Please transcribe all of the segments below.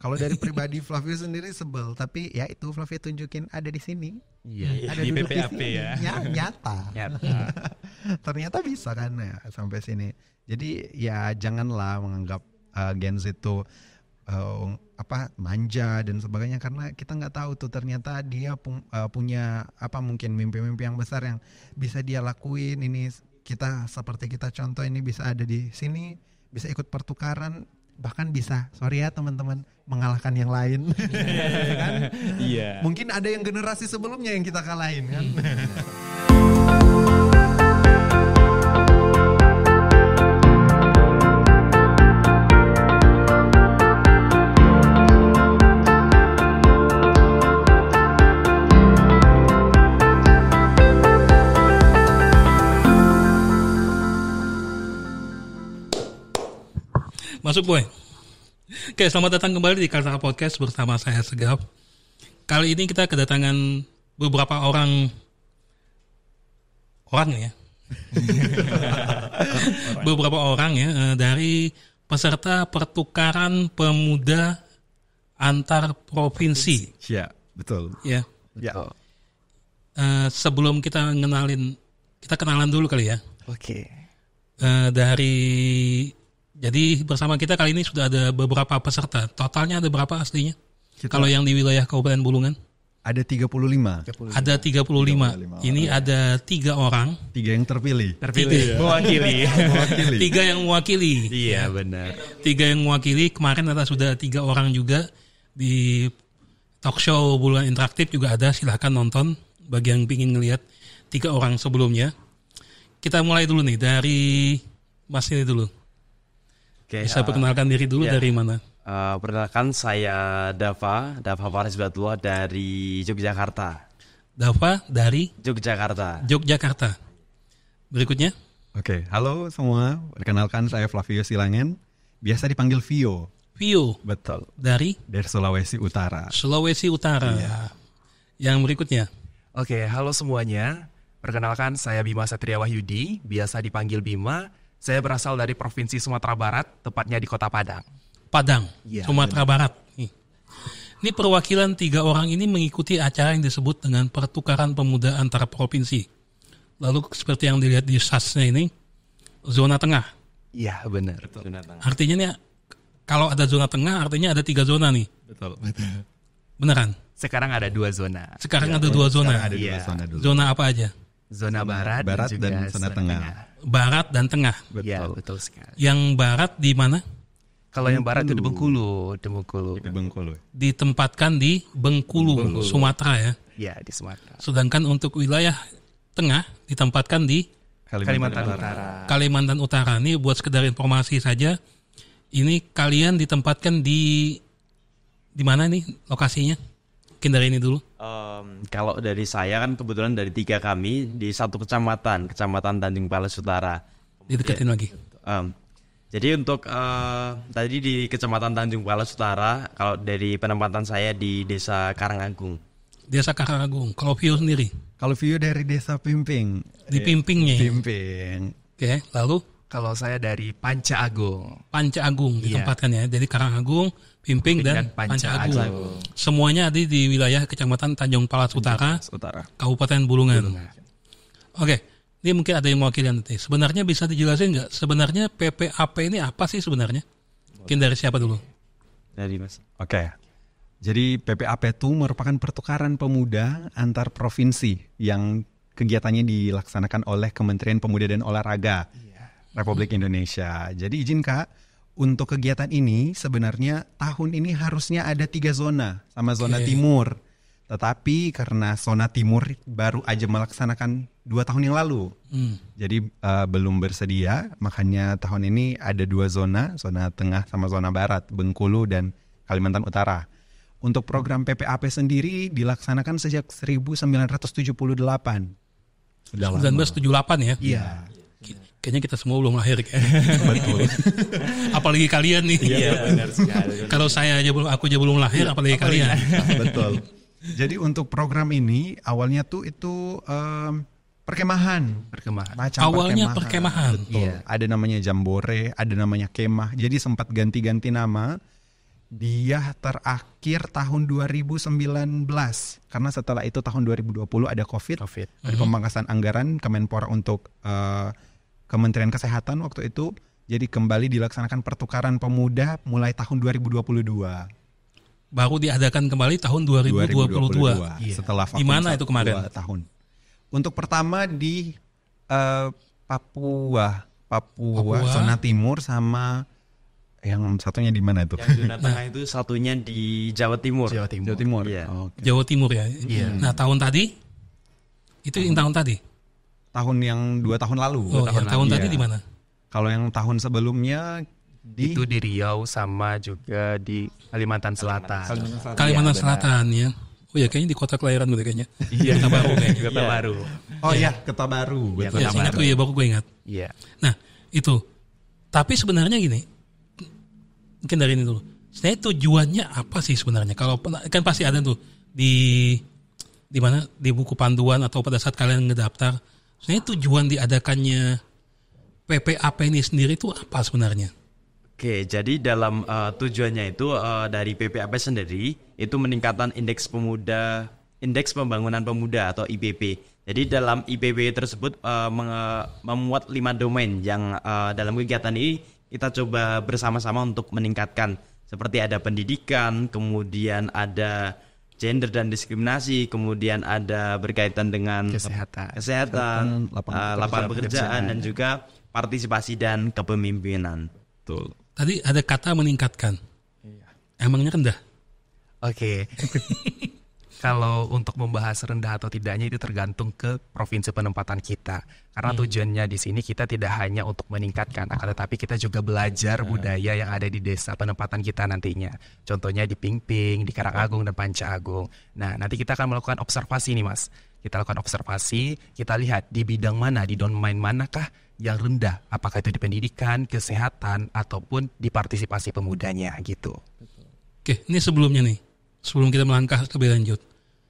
Kalau dari pribadi Flavio sendiri sebel, tapi ya itu Flavio tunjukin ada di sini. Iya, Ada di duduk PPAP sini. ya. Nyata. Nyata. Ternyata bisa kan ya sampai sini. Jadi ya janganlah menganggap Gen Z itu manja dan sebagainya, karena kita nggak tahu tuh ternyata dia punya mungkin mimpi-mimpi yang besar yang bisa dia lakuin. Ini kita seperti kita contoh ini bisa ada di sini, bisa ikut pertukaran, bahkan bisa, sorry ya teman-teman, mengalahkan yang lain. Kan? Iya. Mungkin ada yang generasi sebelumnya yang kita kalahin kan. Masuk boy. Oke, selamat datang kembali di Kaltara Podcast bersama saya Segaf. Kali ini kita kedatangan beberapa orang ya. Beberapa orang ya dari peserta pertukaran pemuda antar provinsi. Ya, betul. Ya. Ya. Sebelum kita kenalan dulu kali ya. Oke. Jadi bersama kita kali ini sudah ada beberapa peserta. Totalnya ada berapa aslinya? Kalau yang di wilayah Kabupaten Bulungan? Ada 35. Ada 35. Ini ada 3 orang. 3 yang terpilih. Mewakili. 3 yang mewakili. Iya, benar. 3 yang mewakili. Kemarin ada sudah 3 orang juga di talk show Bulungan Interaktif juga ada. Silahkan nonton bagi yang ingin ngelihat 3 orang sebelumnya. Kita mulai dulu nih dari Mas ini dulu. Oke, bisa perkenalkan diri dulu dari mana? Perkenalkan saya Dava Faris Batullah dari Yogyakarta. Dava dari Yogyakarta. Berikutnya. Oke, halo semua. Perkenalkan saya Flavio Silangen. Biasa dipanggil Vio. Vio. Betul. Dari Sulawesi Utara. Sulawesi Utara. Iya. Yang berikutnya. Oke, halo semuanya. Perkenalkan saya Bima Satria Wahyudi, biasa dipanggil Bima. Saya berasal dari Provinsi Sumatera Barat, tepatnya di Kota Padang. Ya, Sumatera Barat. Ini perwakilan 3 orang ini mengikuti acara yang disebut dengan pertukaran pemuda antar provinsi. Lalu seperti yang dilihat di SAS-nya ini, zona tengah. Iya, benar. Zona tengah. Artinya nih, kalau ada zona tengah, artinya ada 3 zona nih. Betul. Beneran? Sekarang ada 2 zona. Sekarang ada 2 zona. Ada 2 zona dulu. Zona apa aja? Zona barat dan zona tengah. Barat dan tengah. Iya, betul sekali. Yang barat di mana? Kalau yang barat itu di Bengkulu. Ditempatkan di Bengkulu, Sumatera ya. Iya, di Sumatera. Sedangkan untuk wilayah tengah ditempatkan di Kalimantan Utara. Kalimantan Utara. Ini buat sekedar informasi saja. Ini kalian ditempatkan di mana nih lokasinya? Mungkin dari ini dulu. Kalau dari saya kan kebetulan dari 3 kami di satu kecamatan Tanjung Pales Utara. Dideketin lagi. Jadi untuk tadi di Kecamatan Tanjung Pales Utara, kalau dari penempatan saya di Desa Karangagung. Desa Karangagung. Kalau Vio sendiri? Kalau Vio dari Desa Pimping. Di Pimpingnya. Pimping. Oke, lalu? Kalau saya dari Panca Agung Ditempatkan ya. Jadi Karangagung, Pimping dan Panca Agung. Semuanya ada di wilayah Kecamatan Tanjung Pales Utara, Kabupaten Bulungan. Oke, ini mungkin ada yang mewakili nanti. Sebenarnya bisa dijelasin nggak? Sebenarnya PPAP ini apa sih sebenarnya? Mungkin dari siapa dulu? Dari Mas. Oke. Jadi PPAP itu merupakan pertukaran pemuda antar provinsi yang kegiatannya dilaksanakan oleh Kementerian Pemuda dan Olahraga Republik Indonesia. Jadi izin Kak, untuk kegiatan ini sebenarnya tahun ini harusnya ada 3 zona sama zona timur. Tetapi karena zona timur baru aja melaksanakan 2 tahun yang lalu. Jadi belum bersedia, makanya tahun ini ada 2 zona tengah sama zona barat, Bengkulu dan Kalimantan Utara. Untuk program PPAP sendiri dilaksanakan sejak 1978. Sudah 1978 ya? Iya. Kayaknya kita semua belum lahir kayak. Betul. Apalagi kalian nih. Iya, benar sekali. Kalau aku aja belum lahir, apalagi kalian. Betul. Jadi untuk program ini awalnya tuh itu perkemahan. Awalnya perkemahan. Betul. Ada namanya jambore, ada namanya kemah. Jadi sempat ganti-ganti nama. Dia terakhir tahun 2019 karena setelah itu tahun 2020 ada COVID. Ada pemangkasan anggaran Kemenpora untuk Kementerian Kesehatan waktu itu. Jadi kembali dilaksanakan pertukaran pemuda mulai tahun 2022. Baru diadakan kembali tahun 2022. Setelah di mana itu kemarin? 2 tahun. Untuk pertama di Papua, zona timur, sama yang satunya di mana itu? Yang zona tengah itu satunya di Jawa Timur. Jawa Timur. Iya. Jawa Timur ya. Nah, tahun tadi itu yang tahun tadi. Tahun yang 2 tahun lalu. Tahun tadi di mana? Kalau yang tahun sebelumnya itu di Riau sama juga di Kalimantan Selatan. Kalimantan Selatan ya. Oh ya, kayaknya di kota kelahiran gue kayaknya. Iya, Kota Baru kayaknya. Kota Baru. Oh iya, Kota Baru. Betul. Ya, ingat gue ya, baru gue ingat. Iya. Nah, itu. Tapi sebenarnya gini, mungkin dari ini dulu. Sebenarnya tujuannya apa sih sebenarnya? Kalau kan pasti ada tuh di mana, di buku panduan atau pada saat kalian ngedaftar. Sebenarnya tujuan diadakannya PPAP ini sendiri itu apa sebenarnya? Oke, jadi dalam tujuannya itu dari PPAP sendiri itu meningkatkan indeks pembangunan pemuda atau IPP. Jadi dalam IPP tersebut memuat 5 domain yang dalam kegiatan ini kita coba bersama-sama untuk meningkatkan. Seperti ada pendidikan, kemudian ada gender dan diskriminasi, kemudian ada berkaitan dengan kesehatan, lapangan pekerjaan, dan juga partisipasi dan kepemimpinan. Betul. Tadi ada kata meningkatkan. Emangnya rendah? Oke. Kalau untuk membahas rendah atau tidaknya itu tergantung ke provinsi penempatan kita. Karena tujuannya di sini kita tidak hanya untuk meningkatkan, akan tetapi kita juga belajar budaya yang ada di desa penempatan kita nantinya. Contohnya di Pingping, di Karangagung dan Panca Agung. Nah, nanti kita akan melakukan observasi nih, Mas. Kita lakukan observasi, kita lihat di bidang mana, di domain manakah yang rendah, apakah itu di pendidikan, kesehatan, ataupun di partisipasi pemudanya gitu. Oke, ini sebelumnya nih, sebelum kita melangkah lebih lanjut,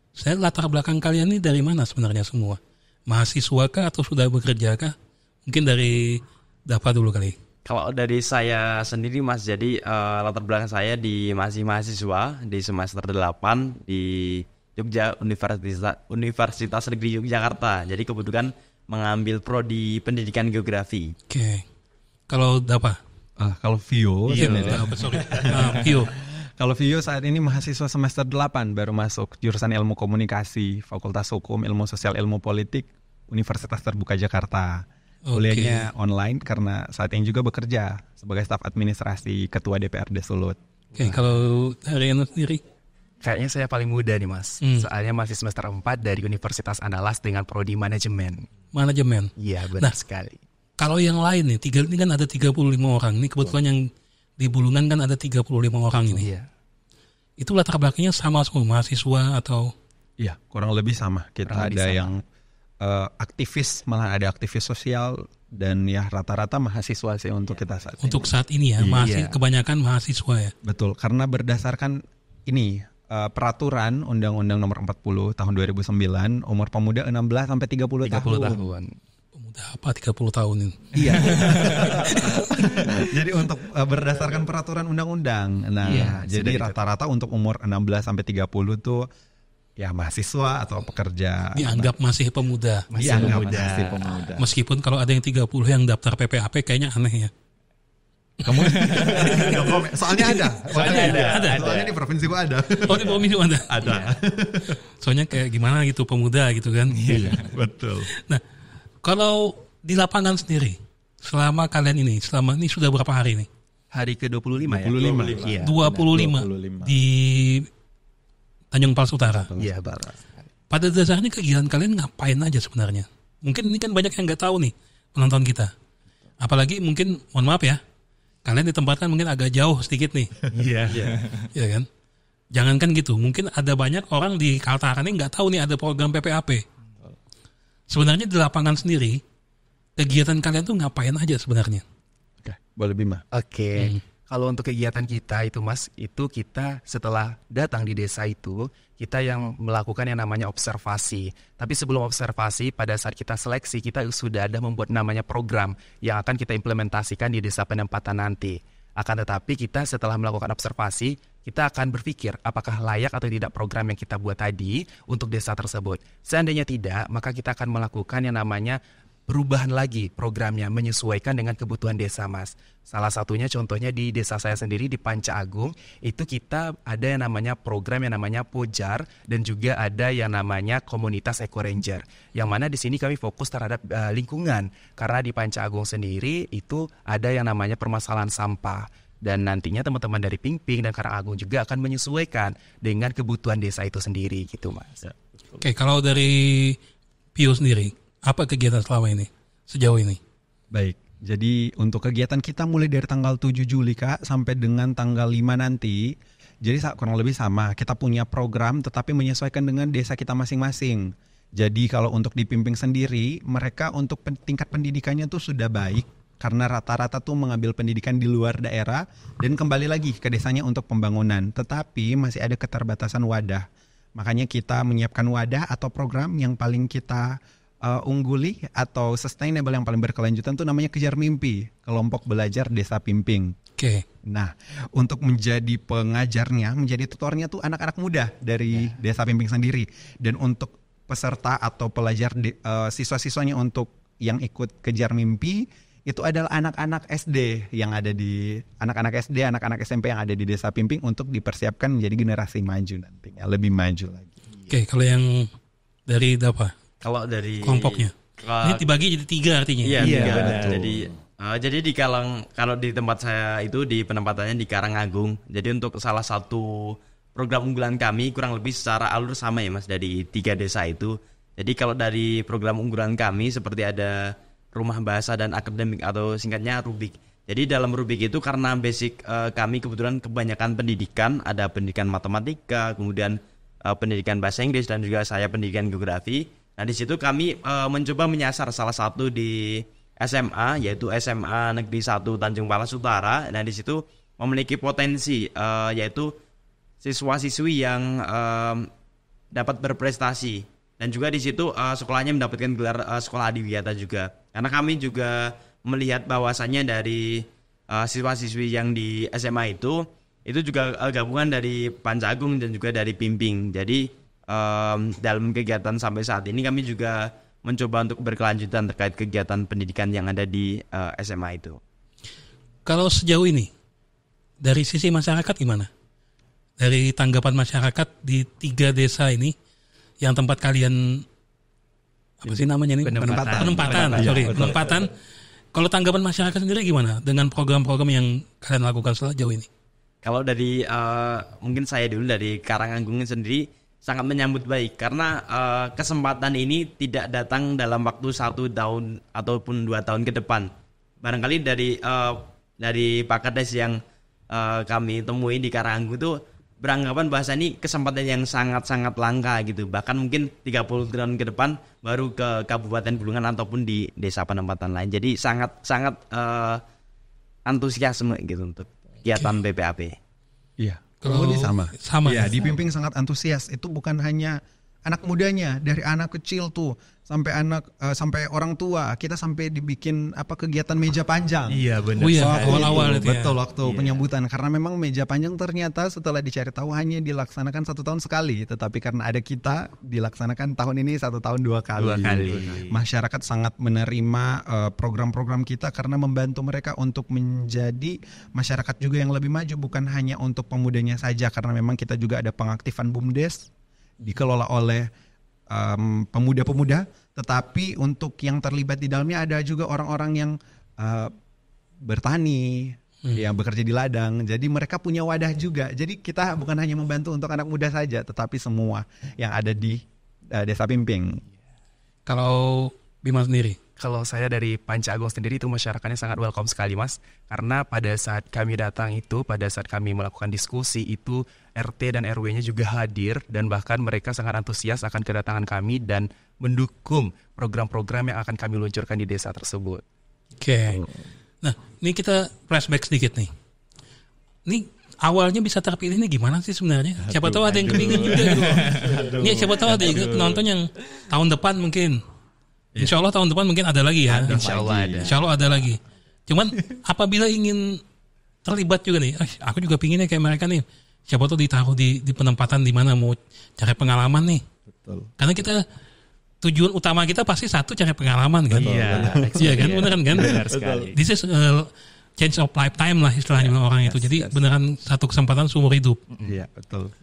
saya latar belakang kalian ini dari mana sebenarnya semua? Mahasiswa kah atau sudah bekerja kah? Mungkin dari Dapa dulu kali. Kalau dari saya sendiri, Mas, jadi latar belakang saya masih mahasiswa di semester 8 di Jogja, Universitas Negeri Yogyakarta. Jadi kebetulan mengambil prodi pendidikan geografi. Oke. Kalau Dapa? Kalau Vio, Vio. Kalau Vio saat ini mahasiswa semester 8 baru masuk jurusan Ilmu Komunikasi, Fakultas Hukum, Ilmu Sosial, Ilmu Politik, Universitas Terbuka Jakarta. Kuliahnya online karena saat ini juga bekerja sebagai staf administrasi Ketua DPRD Sulut. Oke, kalau dari Anu sendiri? Kayaknya saya paling muda nih, Mas. Soalnya masih semester 4 dari Universitas Andalas dengan prodi manajemen. Manajemen? Iya, benar sekali. Kalau yang lain nih, ini kan ada 35 orang. Ini kebetulan yang di Bulungan kan ada 35 orang ini. Iya. Itu latar belakangnya sama semua, mahasiswa atau? Iya, kurang lebih sama. Kita ada yang aktivis, malah ada aktivis sosial, dan ya rata-rata mahasiswa sih untuk kita saat ini. Untuk saat ini ya, kebanyakan mahasiswa ya? Betul, karena berdasarkan ini peraturan Undang-Undang Nomor 40 Tahun 2009, umur pemuda 16 sampai 30 tahun. Pemuda apa 30 tahun ini? Iya. Jadi untuk berdasarkan peraturan undang-undang. Nah, jadi rata-rata untuk umur 16 sampai 30 tuh ya mahasiswa atau pekerja. Dianggap masih pemuda. Masih pemuda. Meskipun kalau ada yang 30 yang daftar PPAP kayaknya aneh ya. Kamu soalnya ada. Soalnya di provinsi gua ada. Oh, di provinsi ada. Ada. Soalnya kayak gimana gitu pemuda gitu kan. Iya, betul. Nah, kalau di lapangan sendiri selama kalian ini, selama ini sudah berapa hari nih? Hari ke-25 ya? 25. Iya. 25 di Tanjung Palas Utara. Iya, Barat. Pada dasarnya kegiatan kalian ngapain aja sebenarnya? Mungkin ini kan banyak yang nggak tahu nih penonton kita. Apalagi mungkin, mohon maaf ya, kalian ditempatkan mungkin agak jauh sedikit nih. Iya. Iya kan? Jangankan gitu, mungkin ada banyak orang di Kaltara ini nggak tahu nih ada program PPAP. Sebenarnya di lapangan sendiri, kegiatan kalian tuh ngapain aja sebenarnya? Oke, boleh Bima. Oke. Kalau untuk kegiatan kita itu, Mas, itu kita setelah datang di desa itu, kita yang melakukan yang namanya observasi. Tapi sebelum observasi, pada saat kita seleksi, kita sudah ada membuat namanya program yang akan kita implementasikan di desa penempatan nanti. Akan tetapi kita setelah melakukan observasi, kita akan berpikir apakah layak atau tidak program yang kita buat tadi untuk desa tersebut. Seandainya tidak, maka kita akan melakukan yang namanya perubahan lagi programnya menyesuaikan dengan kebutuhan desa, Mas. Salah satunya contohnya di desa saya sendiri di Panca Agung, itu kita ada yang namanya program yang namanya Pojar dan juga ada yang namanya komunitas Eco Ranger. Yang mana di sini kami fokus terhadap lingkungan karena di Panca Agung sendiri itu ada yang namanya permasalahan sampah. Dan nantinya teman-teman dari Pingping dan Karangagung juga akan menyesuaikan dengan kebutuhan desa itu sendiri gitu, Mas. Oke, kalau dari Pio sendiri, apa kegiatan selama ini, sejauh ini? Baik, jadi untuk kegiatan kita mulai dari tanggal 7 Juli Kak sampai dengan tanggal 5 nanti. Jadi kurang lebih sama, kita punya program tetapi menyesuaikan dengan desa kita masing-masing. Jadi kalau untuk di Pingping sendiri, mereka untuk tingkat pendidikannya tuh sudah baik. Karena rata-rata tuh mengambil pendidikan di luar daerah dan kembali lagi ke desanya untuk pembangunan. Tetapi masih ada keterbatasan wadah. Makanya kita menyiapkan wadah atau program yang paling kita ungguli atau sustainable yang paling berkelanjutan tuh namanya Kejar Mimpi, kelompok belajar desa Pingping. Oke. Nah, untuk menjadi pengajarnya, menjadi tutornya tuh anak-anak muda dari desa Pingping sendiri. Dan untuk peserta atau pelajar siswa-siswanya untuk yang ikut Kejar Mimpi itu adalah anak-anak SD yang ada di anak-anak SD, anak-anak SMP yang ada di desa Pingping untuk dipersiapkan menjadi generasi maju nantinya, lebih maju lagi. Oke, kalau yang dari apa? Kalau dari kelompoknya, ini dibagi jadi 3 artinya. Iya, 3. Jadi kalau di tempat saya itu di penempatannya di Karangagung. Jadi untuk salah satu program unggulan kami kurang lebih secara alur sama ya Mas dari 3 desa itu. Jadi kalau dari program unggulan kami seperti ada Rumah Bahasa dan Akademik atau singkatnya Rubik. Jadi dalam Rubik itu karena basic kami kebetulan kebanyakan pendidikan, ada pendidikan matematika, kemudian pendidikan bahasa Inggris dan juga saya pendidikan geografi. Nah di situ kami mencoba menyasar salah satu di SMA yaitu SMA Negeri 1 Tanjung Palas Utara. Nah di situ memiliki potensi yaitu siswa-siswi yang dapat berprestasi dan juga di situ sekolahnya mendapatkan gelar sekolah adiwiyata juga. Karena kami juga melihat bahwasannya dari siswa-siswi yang di SMA itu juga gabungan dari Panca Agung dan juga dari Pingping. Jadi dalam kegiatan sampai saat ini kami juga mencoba untuk berkelanjutan terkait kegiatan pendidikan yang ada di SMA itu. Kalau sejauh ini dari sisi masyarakat gimana? Dari tanggapan masyarakat di 3 desa ini yang tempat kalian apa sih namanya ini? Penempatan. Kalau tanggapan masyarakat sendiri gimana dengan program-program yang kalian lakukan sejauh ini? Kalau dari mungkin saya dulu dari Karangagung sendiri sangat menyambut baik karena kesempatan ini tidak datang dalam waktu 1 tahun ataupun 2 tahun ke depan. Barangkali dari Pak Kades yang kami temui di Karangagung itu beranggapan bahasa ini kesempatan yang sangat-sangat langka gitu. Bahkan mungkin 30 tahun ke depan baru ke Kabupaten Bulungan ataupun di desa penempatan lain. Jadi sangat antusiasme gitu untuk kegiatan BPAP. Iya. Kalau ini sama ya, di Pingping sangat antusias. Itu bukan hanya anak mudanya, dari anak kecil tuh sampai orang tua. Kita sampai dibikin kegiatan meja panjang. Iya benar. Awal-awal itu. Betul waktu penyambutan karena memang meja panjang ternyata setelah dicari tahu hanya dilaksanakan 1 tahun sekali, tetapi karena ada kita dilaksanakan tahun ini 1 tahun 2 kali. Masyarakat sangat menerima program-program kita karena membantu mereka untuk menjadi masyarakat juga yang lebih maju, bukan hanya untuk pemudanya saja karena memang kita juga ada pengaktifan BUMDes dikelola oleh pemuda-pemuda, tetapi untuk yang terlibat di dalamnya ada juga orang-orang yang bertani, yang bekerja di ladang. Jadi mereka punya wadah juga. Jadi kita bukan hanya membantu untuk anak muda saja, tetapi semua yang ada di Desa Pingping. Kalau Bima sendiri? Kalau saya dari Panca Agung sendiri itu masyarakatnya sangat welcome sekali Mas. Karena pada saat kami datang itu, pada saat kami melakukan diskusi itu RT dan RW-nya juga hadir dan bahkan mereka sangat antusias akan kedatangan kami dan mendukung program-program yang akan kami luncurkan di desa tersebut. Oke. Nah, ini kita flashback sedikit nih. Ini awalnya bisa terpilih ini gimana sih sebenarnya? Siapa tahu ada yang kepingin juga gitu. Ini siapa tahu ada yang nonton yang tahun depan mungkin. Insya Allah tahun depan mungkin ada lagi ya. Insya Allah ada. Insya Allah ada lagi. Cuman apabila ingin terlibat juga nih. Aku juga pinginnya kayak mereka nih. Siapa tuh ditaruh di penempatan di mana mau cari pengalaman nih. Betul. Karena kita tujuan utama kita pasti satu cari pengalaman kan. Iya kan, beneran kan? Benar sekali. This is change of lifetime lah istilahnya orang itu. Jadi beneran satu kesempatan seumur hidup. Iya, betul.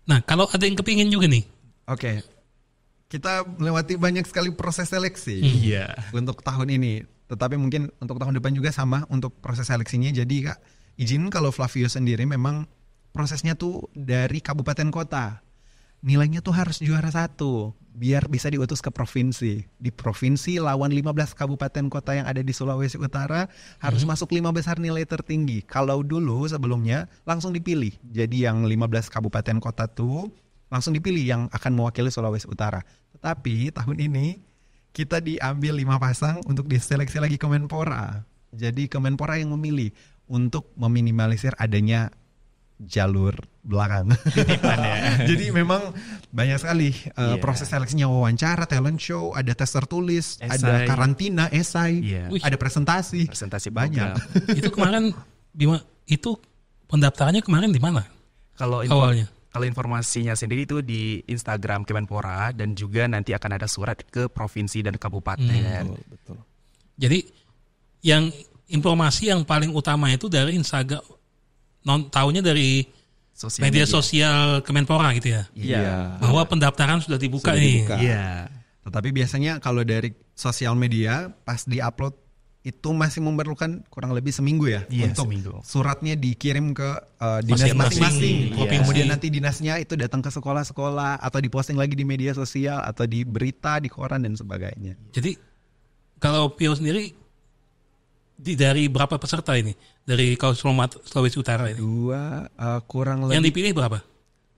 Nah, kalau ada yang kepingin juga nih. Oke. Kita melewati banyak sekali proses seleksi untuk tahun ini. Tetapi mungkin untuk tahun depan juga sama untuk proses seleksinya. Jadi Kak, izin kalau Flavio sendiri memang prosesnya tuh dari kabupaten kota. Nilainya tuh harus juara 1 biar bisa diutus ke provinsi. Di provinsi lawan 15 kabupaten kota yang ada di Sulawesi Utara harus masuk 5 besar nilai tertinggi. Kalau dulu sebelumnya langsung dipilih. Jadi yang 15 kabupaten kota tuh langsung dipilih yang akan mewakili Sulawesi Utara. Tetapi tahun ini kita diambil 5 pasang untuk diseleksi lagi Kemenpora. Jadi Kemenpora yang memilih untuk meminimalisir adanya jalur belakang. Jadi memang banyak sekali proses seleksinya, wawancara, talent show, ada tes tertulis, ada karantina, esai, ada presentasi banyak. Itu kemarin itu pendaftarannya kemarin di mana? Kalau awalnya? Kalau informasinya sendiri itu di Instagram Kemenpora dan juga nanti akan ada surat ke provinsi dan kabupaten. Betul. Jadi yang informasi yang paling utama itu dari Instagram, tahunya dari media sosial Kemenpora gitu ya. Iya. Bahwa pendaftaran sudah dibuka nih. Iya. Tetapi biasanya kalau dari sosial media pas diupload itu masih memerlukan kurang lebih seminggu ya untuk suratnya dikirim ke dinas masing-masing. Kemudian nanti dinasnya itu datang ke sekolah-sekolah atau diposting lagi di media sosial atau di berita, di koran dan sebagainya. Jadi kalau Pio sendiri dari berapa peserta ini? Dari Sulawesi Utara ini? 2 kurang lebih. Yang dipilih berapa?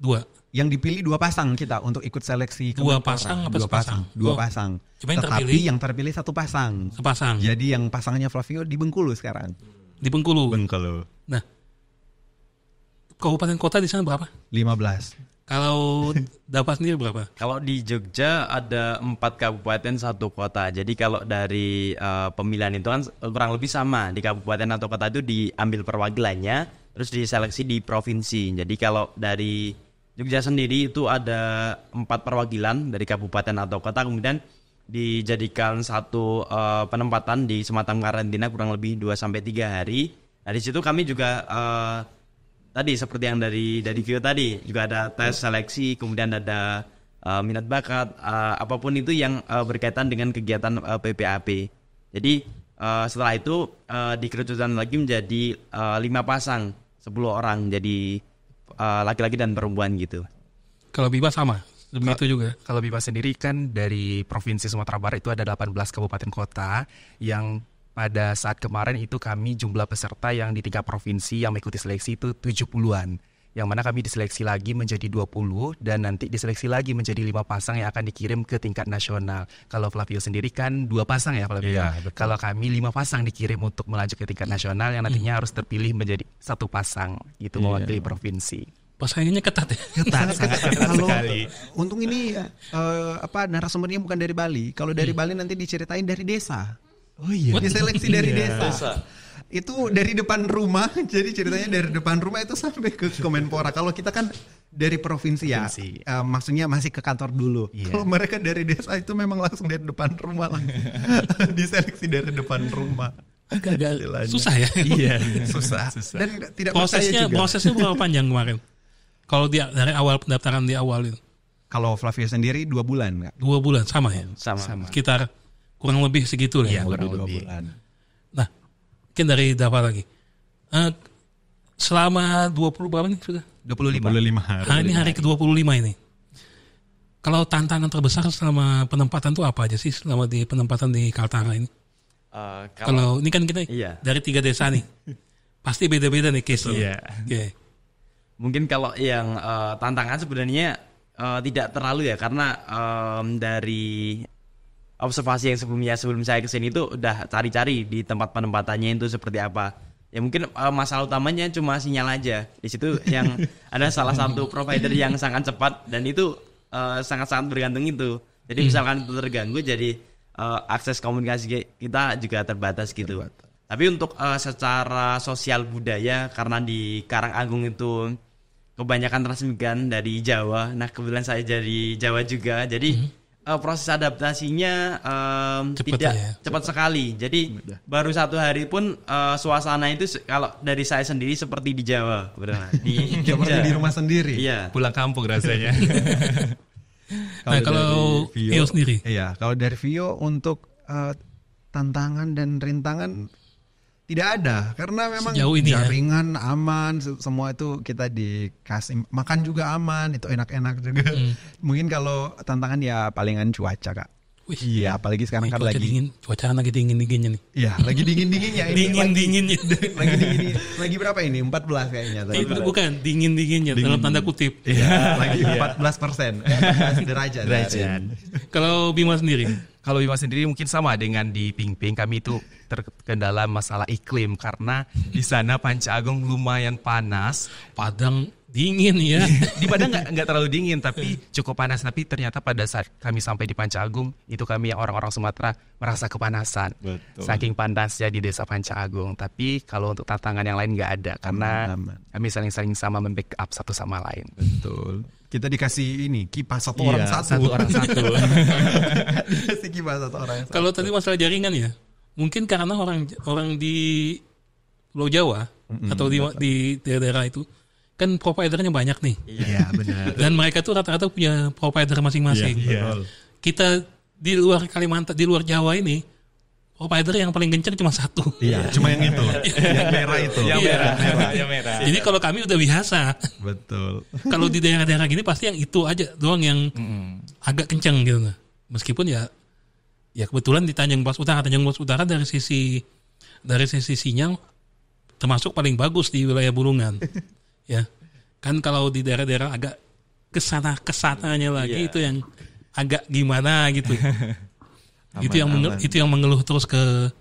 2. Yang dipilih 2 pasang kita untuk ikut seleksi. 2 pasang apa sepasang? 2 pasang. Cuma yang terpilih 1 pasang. Sepasang. Jadi yang pasangannya Flavio di Bengkulu sekarang. Di Bengkulu. Nah, kabupaten kota di sana berapa? 15. Kalau dapat sendiri berapa? Kalau di Jogja ada 4 kabupaten 1 kota. Jadi kalau dari pemilihan itu kan kurang lebih sama. Di kabupaten atau kota itu diambil perwakilannya, terus diseleksi di provinsi. Jadi kalau dari Jogja sendiri itu ada 4 perwakilan dari kabupaten atau kota, kemudian dijadikan 1 penempatan di semacam karantina kurang lebih 2-3 hari. Nah di situ kami juga tadi seperti yang dari Vio tadi juga ada tes seleksi, kemudian ada minat bakat, apapun itu yang berkaitan dengan kegiatan PPAP. Jadi setelah itu dikerucutkan lagi menjadi 5 pasang, 10 orang, jadi laki-laki dan perempuan gitu. Kalau Biba sama? Begitu juga. Kalau Biba sendiri kan dari Provinsi Sumatera Barat itu ada 18 kabupaten kota yang pada saat kemarin itu kami jumlah peserta yang di 3 provinsi yang mengikuti seleksi itu 70-an. Yang mana kami diseleksi lagi menjadi 20 dan nanti diseleksi lagi menjadi 5 pasang yang akan dikirim ke tingkat nasional. Kalau Flavio sendiri kan 2 pasang ya Flavio. Iya, kalau kami 5 pasang dikirim untuk melaju ke tingkat nasional yang nantinya harus terpilih menjadi 1 pasang gitu mewakili provinsi. Pasangannya ketat ya? Sangat ketat sekali. Untung ini narasumbernya bukan dari Bali. Kalau dari Bali nanti diceritain dari desa. Oh iya. Diseleksi dari desa. Itu dari depan rumah. Jadi ceritanya dari depan rumah itu sampai ke Kemenpora. Kalau kita kan dari provinsi ya. Maksudnya masih ke kantor dulu. Kalau mereka dari desa itu memang langsung dari depan rumah langsung. Diseleksi dari depan rumah. Agak susah ya? Iya. Susah. Dan tidak prosesnya berapa panjang kemarin? Kalau dari awal pendaftaran di awal itu? Kalau Flavio sendiri 2 bulan Kak? 2 bulan sama ya? Sama. Sekitar kurang lebih segitu lah. Iya, kurang lebih 2 bulan. Nah, mungkin dari dapat lagi. Selama 20 berapa nih sudah? 25 hari. Ini hari ke-25 ini. Kalau tantangan terbesar selama penempatan itu apa aja sih selama di penempatan di Kaltara ini? Kalau ini kan kita dari 3 desa nih. Pasti beda-beda nih case-nya. Iya. Okay. Mungkin kalau yang tantangan sebenarnya tidak terlalu ya, karena dari observasi yang sebelum saya kesini itu udah cari-cari di tempat penempatannya itu seperti apa. Ya mungkin masalah utamanya cuma sinyal aja. Di situ yang ada salah satu provider yang sangat cepat dan itu sangat-sangat bergantung itu. Jadi misalkan itu terganggu, jadi akses komunikasi kita juga terbatas gitu. Tapi untuk secara sosial budaya, karena di Karanganyar itu kebanyakan transmigran dari Jawa. Nah kebetulan saya dari Jawa juga, jadi proses adaptasinya cepat sekali. Jadi baru 1 hari pun suasana itu kalau dari saya sendiri seperti di Jawa, benar. Seperti di rumah sendiri. Iya. Pulang kampung rasanya. Kalau Vio sendiri? Iya, kalau dari Vio untuk tantangan dan rintangan tidak ada, karena memang jaringan aman, semua itu kita dikasih, makan juga aman, itu enak-enak juga. Mungkin kalau tantangan ya palingan cuaca, Kak. Iya, apalagi sekarang kan lagi dingin, cuaca lagi dingin-dinginnya nih. Iya, lagi dingin-dinginnya ini. Dingin-dinginnya. Lagi dingin. Lagi berapa ini? 14 kayaknya. Itu bukan dingin-dinginnya dalam tanda kutip. Iya, lagi 14%. 14 derajat. Kalau Bima sendiri? Kalau Bima sendiri mungkin sama dengan di Pingping, kami itu terkendala masalah iklim karena di sana Panca Agung lumayan panas. Padang dingin ya. Di Padang nggak terlalu dingin tapi cukup panas. Tapi ternyata pada saat kami sampai di Panca Agung itu kami yang orang-orang Sumatera merasa kepanasan. Betul. Saking panasnya di desa Panca Agung. Tapi kalau untuk tantangan yang lain nggak ada karena kami saling-saling sama membackup satu sama lain. Betul. Kita dikasih ini kipas satu orang satu. Dikasih kipas satu orang satu. Kalau tadi masalah jaringan ya, mungkin karena orang di Pulau Jawa atau di daerah itu kan providernya banyak nih. Iya benar. Dan mereka tuh rata-rata punya provider masing-masing. Iya. Kita di luar Kalimantan, di luar Jawa ini provider yang paling kencang cuma satu. Iya, cuma yang itu. Yang merah itu. Yang merah. Jadi kalau kami udah biasa. Betul. Kalau di daerah-daerah gini pasti yang itu aja doang yang agak kencang gitu. Meskipun ya kebetulan di Tanjung Mas Utara dari sisi sinyal termasuk paling bagus di wilayah Bulungan. Ya. Kan kalau di daerah-daerah agak kesananya lagi itu yang agak gimana gitu. Itu yang mengeluh terus ke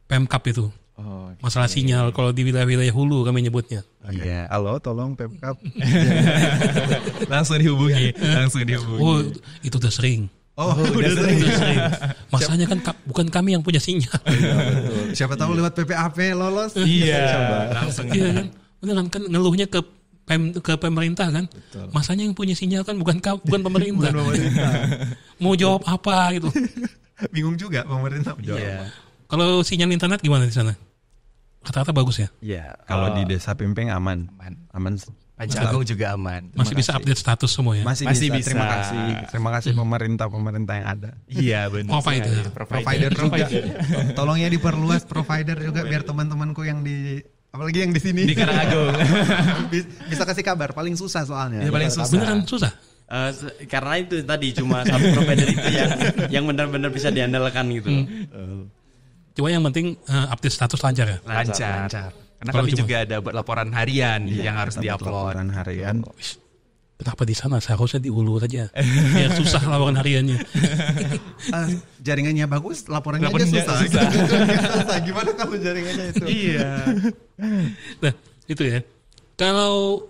Pemkap itu. Masalah sinyal kalau di wilayah hulu kami nyebutnya. Iya. Halo, tolong Pemkap. Langsung dihubungi. Oh, itu udah sering. Udah sering. Masanya kan bukan kami yang punya sinyal. Iya, betul. Siapa tahu lewat PPAP lolos. Iya. Langsung. Iya kan. Beneran kan ngeluhnya ke pemerintah kan. Betul. Masanya yang punya sinyal kan bukan pemerintah. Mau jawab apa gitu. Bingung juga pemerintah jawab. Iya. Kalau sinyal internet gimana di sana? Rata-rata bagus ya? Iya. Kalau di Desa Pimping aman. Panca Agung juga aman. Masih bisa update status semua ya? Masih bisa. Terima kasih pemerintah yang ada. Iya benar. Provider juga. Tolong ya diperluas provider juga biar teman-temanku yang apalagi yang di sini di Karanganyar bisa kasih kabar. Paling susah soalnya. Ya, paling susah. Beneran susah. Karena itu tadi cuma satu provider itu yang benar-benar bisa diandalkan gitu. Cuma yang penting update status lancar ya. Lancar. Karena kami juga ada buat laporan harian yang harus diupload. Laporan harian. Kenapa di sana seharusnya di hulu saja? Biar susah laporan hariannya. Jaringannya bagus, laporannya aja susah. Gimana kalau jaringannya itu? Iya. Nah, itu ya. Kalau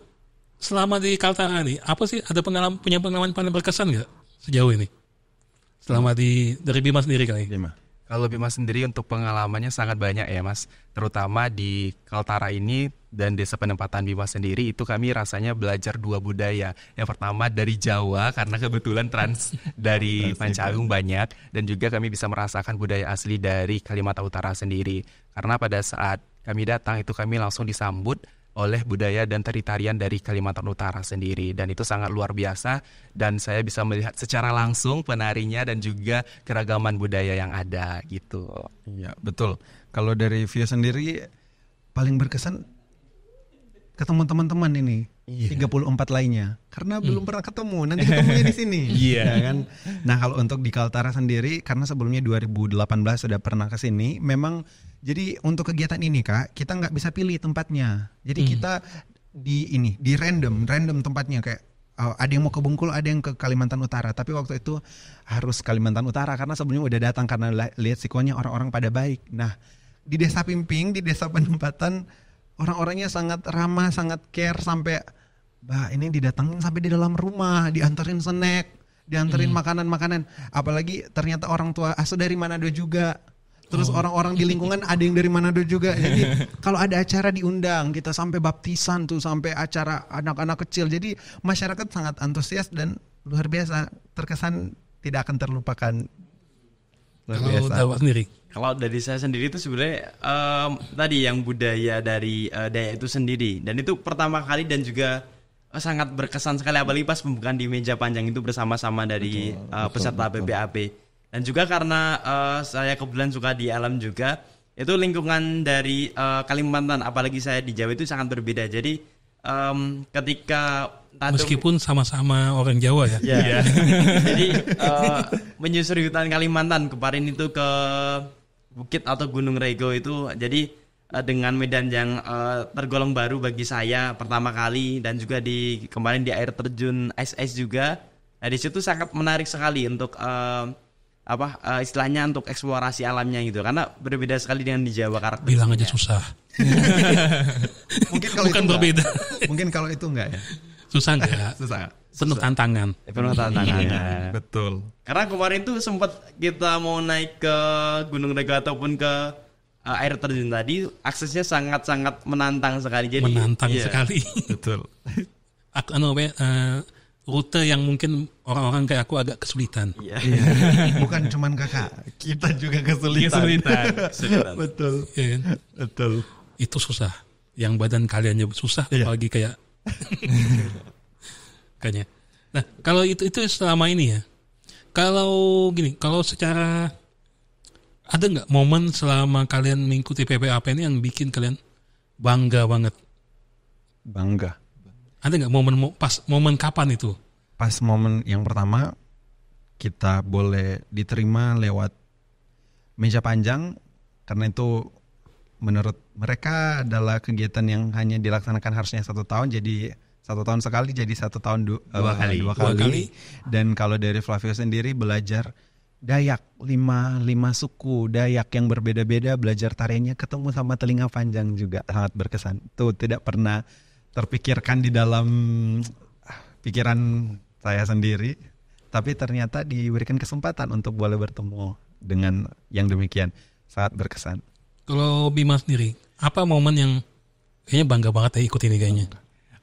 selama di Kaltara nih, apa sih punya pengalaman paling berkesan nggak sejauh ini? Selama dari Bima sendiri kali. Bima. Kalau Bima sendiri untuk pengalamannya sangat banyak ya Mas. Terutama di Kaltara ini dan desa penempatan Bima sendiri itu kami rasanya belajar 2 budaya. Yang pertama dari Jawa karena kebetulan dari Panca Agung banyak. Dan juga kami bisa merasakan budaya asli dari Kalimantan Utara sendiri. Karena pada saat kami datang itu kami langsung disambut oleh budaya dan tari-tarian dari Kalimantan Utara sendiri. Dan itu sangat luar biasa dan saya bisa melihat secara langsung penarinya dan juga keragaman budaya yang ada gitu. Iya betul. Kalau dari Via sendiri paling berkesan ketemu teman-teman ini 34 lainnya karena belum pernah ketemu, nanti ketemunya di sini. Iya kan. Nah kalau untuk di Kaltara sendiri karena sebelumnya 2018 sudah pernah ke sini, memang jadi untuk kegiatan ini Kak kita nggak bisa pilih tempatnya. Jadi kita di random tempatnya kayak ada yang mau ke Bungkul, ada yang ke Kalimantan Utara. Tapi waktu itu harus Kalimantan Utara karena sebelumnya udah datang karena lihat sikonya orang-orang pada baik. Nah di Desa Pimping, di Desa Penempatan orang-orangnya sangat ramah, sangat care sampai ini didatangin sampai di dalam rumah, diantarin snack, diantarin makanan-makanan. Apalagi ternyata orang tua asuh dari Manado juga. Terus orang-orang di lingkungan ada yang dari Manado juga. Jadi kalau ada acara diundang, kita sampai baptisan tuh, sampai acara anak-anak kecil. Jadi masyarakat sangat antusias dan luar biasa. Terkesan tidak akan terlupakan. Luar biasa. Kalau sendiri? Kalau dari saya sendiri itu sebenarnya tadi yang budaya dari Dayak itu sendiri. Dan itu pertama kali dan juga sangat berkesan sekali. Apalagi pas pembukaan di meja panjang itu bersama-sama dari peserta PPAP. Dan juga karena saya kebetulan suka di alam juga, itu lingkungan dari Kalimantan, apalagi saya di Jawa itu sangat berbeda. Jadi ketika meskipun sama-sama orang Jawa ya. Ya. Jadi menyusuri hutan Kalimantan kemarin itu ke Bukit atau Gunung Rego itu, jadi dengan medan yang tergolong baru bagi saya pertama kali, dan juga kemarin di air terjun ice juga. Nah di situ sangat menarik sekali untuk istilahnya untuk eksplorasi alamnya gitu, karena berbeda sekali dengan di Jawa karakter. Bilang aja susah. Mungkin kalau bukan itu berbeda. Mungkin kalau itu enggak ya. Susah enggak? Susah. Penuh tantangan. Penuh tantangan. Betul. Karena kemarin tuh sempat kita mau naik ke Gunung Rego ataupun ke air terjun tadi, aksesnya sangat-sangat menantang sekali. Jadi menantang sekali. Betul. Rute yang mungkin orang-orang kayak aku agak kesulitan. Iya. Bukan cuman kakak, kita juga kesulitan. Betul. Ya, kan? Betul. Itu susah. Yang badan kalian susah, apalagi kayak kayaknya. Nah, kalau itu selama ini ya. Kalau gini, kalau secara ada nggak momen selama kalian mengikuti PPAP ini yang bikin kalian bangga banget? Bangga. Ada nggak momen kapan itu? Pas momen yang pertama kita boleh diterima lewat meja panjang, karena itu menurut mereka adalah kegiatan yang hanya dilaksanakan harusnya 1 tahun, jadi 1 tahun sekali, jadi 1 tahun dua kali. Dan kalau dari Flavio sendiri belajar Dayak, 5 suku Dayak yang berbeda-beda, belajar tariannya, ketemu sama telinga panjang juga sangat berkesan. Itu tidak pernah terpikirkan di dalam pikiran saya sendiri, tapi ternyata diberikan kesempatan untuk boleh bertemu dengan yang demikian, sangat berkesan. Kalau Bima sendiri, apa momen yang kayaknya bangga banget ya ikut ini kayaknya?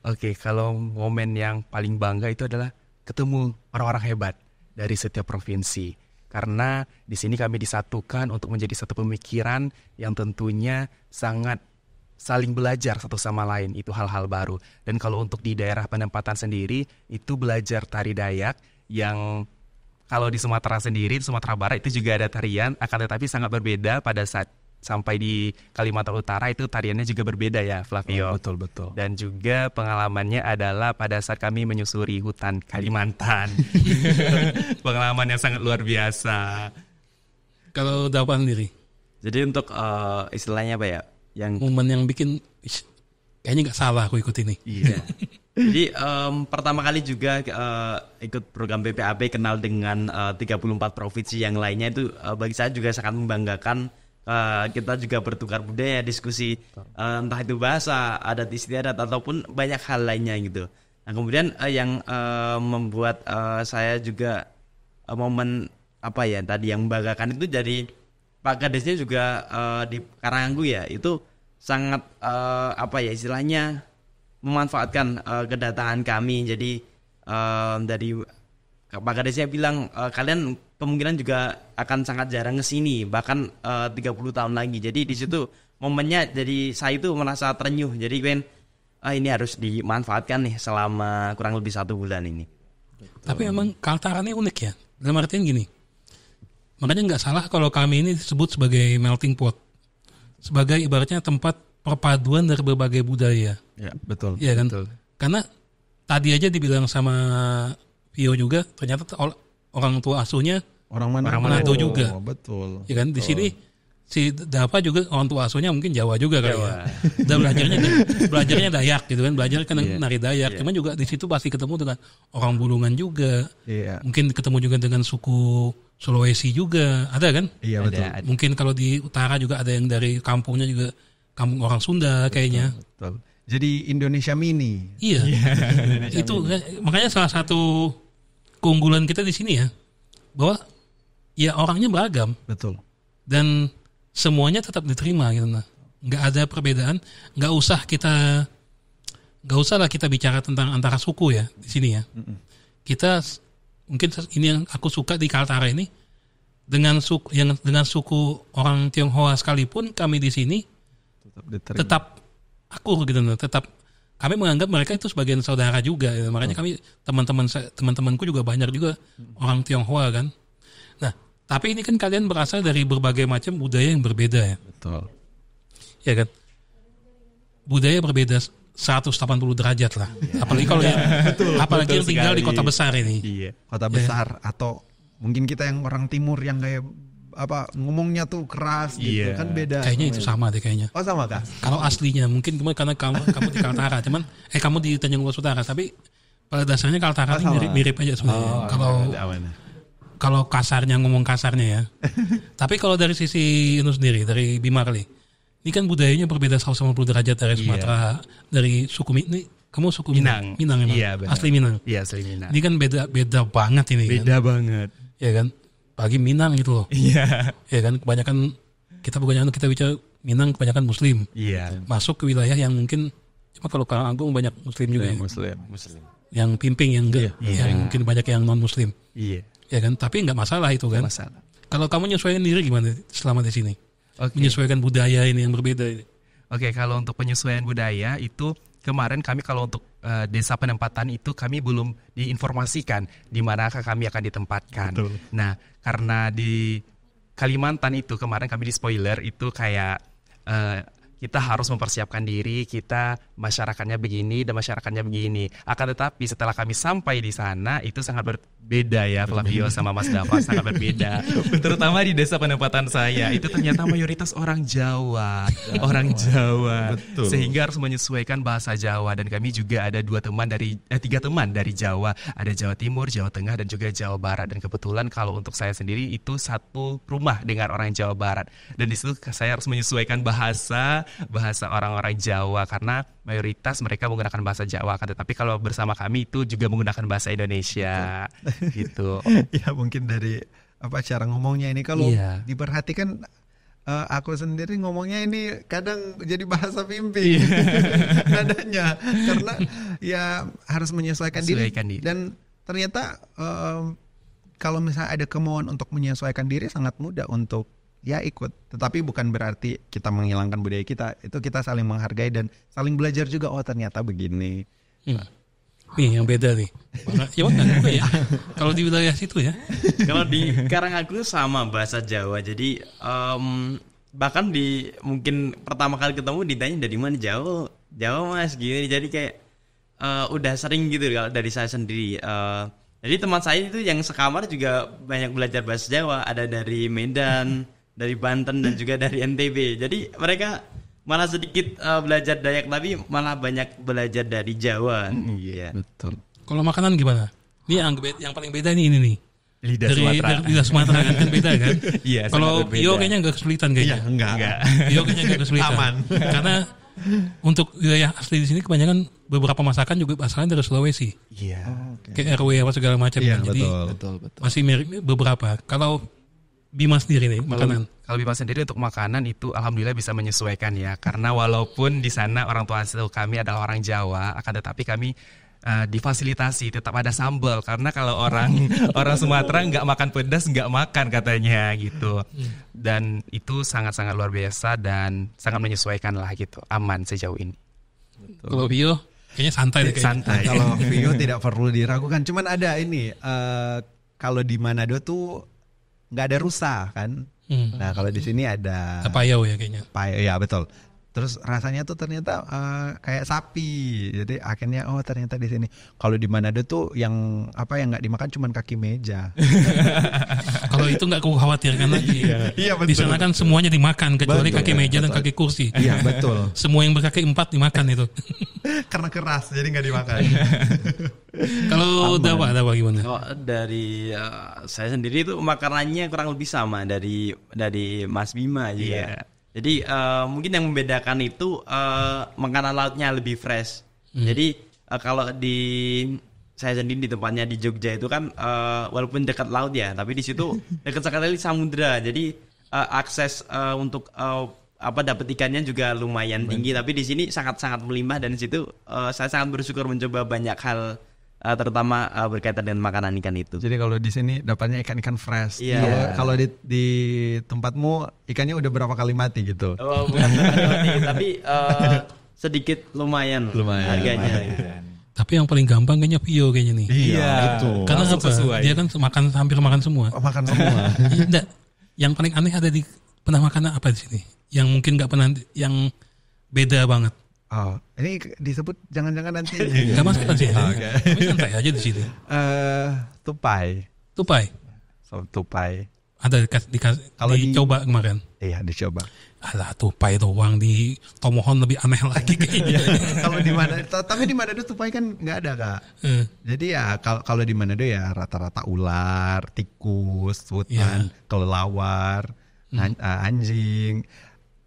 Oke, kalau momen yang paling bangga itu adalah ketemu orang-orang hebat dari setiap provinsi. Karena di sini kami disatukan untuk menjadi satu pemikiran yang tentunya sangat saling belajar satu sama lain, itu hal-hal baru. Dan kalau untuk di daerah penempatan sendiri, itu belajar tari Dayak yang kalau di Sumatera sendiri, di Sumatera Barat itu juga ada tarian, akan tetapi sangat berbeda pada saat sampai di Kalimantan Utara itu tariannya juga berbeda ya, Flavio. Betul. Dan juga pengalamannya adalah pada saat kami menyusuri hutan Kalimantan. Pengalaman yang sangat luar biasa. Kalau Dapan sendiri? Jadi untuk istilahnya apa ya? Momen yang bikin kayaknya nggak salah aku ikut ini. Iya. Jadi pertama kali juga ikut program PPAP, kenal dengan 34 provinsi yang lainnya, itu bagi saya juga sangat membanggakan. Kita juga bertukar budaya, diskusi entah itu bahasa, adat istiadat ataupun banyak hal lainnya gitu. Nah kemudian yang membuat saya juga momen apa ya tadi yang membanggakan itu dari Pak Kadesnya juga di Karanganggu ya, itu sangat apa ya istilahnya memanfaatkan kedatangan kami. Jadi dari Pak Kadesnya bilang kalian kemungkinan juga akan sangat jarang kesini, bahkan 30 tahun lagi. Jadi di situ momennya, jadi saya itu merasa terenyuh. Jadi ini harus dimanfaatkan nih selama kurang lebih 1 bulan ini. Tapi emang kaltarannya unik ya. Dalam artian gini, makanya nggak salah kalau kami ini disebut sebagai melting pot, sebagai ibaratnya tempat perpaduan dari berbagai budaya. Ya betul. Iya kan? Betul. Karena tadi aja dibilang sama Vio juga, ternyata orang tua asuhnya orang Manado juga. Betul. Ya kan? Di sini si Dapa juga orang tua asuhnya mungkin Jawa juga kali ya. Dan belajarnya Dayak gitu kan, belajar kan nari Dayak. Cuma juga di situ pasti ketemu dengan orang Bulungan juga. Yeah. Mungkin ketemu juga dengan suku Sulawesi juga, ada kan? Iya betul. Ada. Mungkin kalau di utara juga ada yang dari kampungnya juga kampung orang Sunda kayaknya. Betul. Jadi Indonesia mini. Iya. Itu mini. Makanya salah satu keunggulan kita di sini ya, bahwa ya orangnya beragam. Betul. Dan semuanya tetap diterima gitu. Nah, nggak ada perbedaan, nggak usah lah kita bicara tentang antara suku ya di sini ya. Kita mungkin ini yang aku suka di Kaltara ini, dengan suku orang Tionghoa sekalipun kami di sini tetap akur gitu, tetap kami menganggap mereka itu sebagai saudara juga. Ya. Makanya kami teman-temanku juga banyak juga orang Tionghoa kan. Nah, tapi ini kan kalian berasal dari berbagai macam budaya yang berbeda ya. Betul. Ya kan? Budaya berbeda 180 derajat lah. Apalagi kalau apalagi yang tinggal di kota besar ini. Iya. Kota besar atau mungkin kita yang orang timur yang kayak ngomongnya tuh keras gitu kan beda. Kayaknya itu sama deh kayaknya. Oh sama kah? Kalau aslinya mungkin karena kamu di Kaltara, cuman kamu di Tanjung Lesung Utara, tapi pada dasarnya Kaltara ini mirip aja sebenarnya. Kalau kasarnya ngomong kasarnya ya. Tapi kalau dari sisi itu sendiri, dari Bima kali. Ini kan budayanya berbeda 180 derajat dari Sumatera, dari suku ini. Kamu suku Minang emang? Iya, benar. Asli Minang. Iya, asli Minang. Ini kan beda banget ini. Beda banget. Ya kan? Bagi Minang gitu loh. Iya. Ya kan, kebanyakan kita bicara Minang kebanyakan Muslim. Iya. Masuk ke wilayah yang mungkin cuma kalau Karanganyung banyak Muslim juga ya. Muslim. Yang Pimping yang enggak, yang mungkin banyak yang non Muslim. Iya. Ya kan, tapi nggak masalah itu kan. Masalah. Kalau kamu menyesuaikan diri gimana selama di sini? Menyesuaikan budaya ini yang berbeda ini. Oke, kalau untuk penyesuaian budaya itu kemarin kami kalau untuk desa penempatan itu kami belum diinformasikan di manakah kami akan ditempatkan. Betul. Nah, karena di Kalimantan itu kemarin kami di spoiler itu kayak kita harus mempersiapkan diri, kita masyarakatnya begini dan masyarakatnya begini. Akan tetapi setelah kami sampai di sana itu sangat berbeda ya Flavio sama Mas Dava, sangat berbeda. Terutama di desa penempatan saya itu ternyata mayoritas orang Jawa. Betul. Sehingga harus menyesuaikan bahasa Jawa dan kami juga ada 3 teman dari Jawa. Ada Jawa Timur, Jawa Tengah dan juga Jawa Barat. Dan kebetulan kalau untuk saya sendiri itu satu rumah dengan orang Jawa Barat. Dan di situ saya harus menyesuaikan bahasa orang-orang Jawa karena mayoritas mereka menggunakan bahasa Jawa kan, tetapi kalau bersama kami itu juga menggunakan bahasa Indonesia gitu. Ya mungkin dari cara ngomongnya ini kalau diperhatikan aku sendiri ngomongnya ini kadang jadi bahasa Pimping nadanya karena ya harus menyesuaikan diri. Dan ternyata kalau misalnya ada kemauan untuk menyesuaikan diri sangat mudah untuk ya ikut, tetapi bukan berarti kita menghilangkan budaya kita. Itu kita saling menghargai dan saling belajar juga. Oh ternyata begini. Nih yang beda nih. Ya. Kalau di wilayah situ ya. Kalau di Karanganyung sama bahasa Jawa. Jadi bahkan mungkin pertama kali ketemu ditanya dari mana, Jawa Mas gini. Jadi kayak udah sering gitu kalau dari saya sendiri. Jadi teman saya itu yang sekamar juga banyak belajar bahasa Jawa. Ada dari Medan, dari Banten dan juga dari NTB. Jadi mereka malah sedikit belajar Dayak tapi malah banyak belajar dari Jawa. Iya, betul. Kalau makanan gimana? Ini yang paling beda nih ini nih. Lidah Sumatera. Dari lidah Sumatera kan beda kan? Iya. Kalau Pio kayaknya nggak kesulitan kayaknya. Iya, enggak. Pio kayaknya nggak kesulitan. Aman. Karena untuk wilayah asli di sini kebanyakan beberapa masakan juga asalnya dari Sulawesi. Iya. Kayak RW apa segala macam. Iya, kan? Jadi betul. masih mirip beberapa. Kalau Bima sendiri nih makanan. Kalau Bima sendiri untuk makanan itu alhamdulillah bisa menyesuaikan ya. Karena walaupun di sana orang tua asuh kami adalah orang Jawa, akan tetapi kami difasilitasi tetap ada sambal karena kalau orang Sumatera nggak makan pedas nggak makan katanya gitu. Dan itu sangat-sangat luar biasa dan sangat menyesuaikan lah gitu. Aman sejauh ini. Kalau Pio kayaknya santai deh. Santai. Kalau Pio tidak perlu diragukan. Cuman ada ini kalau di Manado tuh nggak ada rusa kan. Nah kalau di sini ada payau ya kayaknya. Payau ya betul. Terus rasanya tuh ternyata kayak sapi. Jadi akhirnya ternyata di sini. Kalau di Manado tuh yang nggak dimakan cuman kaki meja. Kalau itu nggak aku khawatirkan lagi. Iya betul. Di sana kan semuanya dimakan kecuali kaki meja dan kaki kursi. Iya betul. Semua yang berkaki 4 dimakan itu. Karena keras jadi nggak dimakan. Kalau Dawa gimana? Oh, dari saya sendiri itu makanannya kurang lebih sama dari Mas Bima juga. Yeah. Jadi mungkin yang membedakan itu makanan lautnya lebih fresh. Jadi kalau di saya sendiri di tempatnya di Jogja itu kan walaupun dekat laut ya, tapi di situ dekat sekali samudra. Jadi akses untuk dapat ikannya juga lumayan tinggi, tapi di sini sangat-sangat melimpah, dan di situ saya sangat bersyukur mencoba banyak hal, terutama berkaitan dengan makanan ikan itu. Jadi kalau di sini dapatnya ikan-ikan fresh. Iya. Kalau di tempatmu ikannya udah berapa kali mati gitu? Oh, bukan mati, tapi sedikit lumayan harganya. Tapi yang paling gampang kayaknya Pio kayaknya nih. Iya, betul. Karena apa? Dia kan hampir makan semua. Makan semua. Enggak. Yang paling aneh ada pernah makan apa di sini? Yang mungkin nggak pernah, yang beda banget. Oh, ini disebut jangan-jangan nanti. Nggak masalah sih. Tapi santai aja di sini. Tupai. So, tupai. Ada kalau dicoba kemarin. Iya, dicoba. Alah, tupai doang, di Tomohon lebih aneh lagi kayaknya. Kalau di mana? Tapi di Manado tupai kan nggak ada, Kak. Jadi ya kalau di Manado ya rata-rata ular, tikus, hutan, kelelawar, anjing.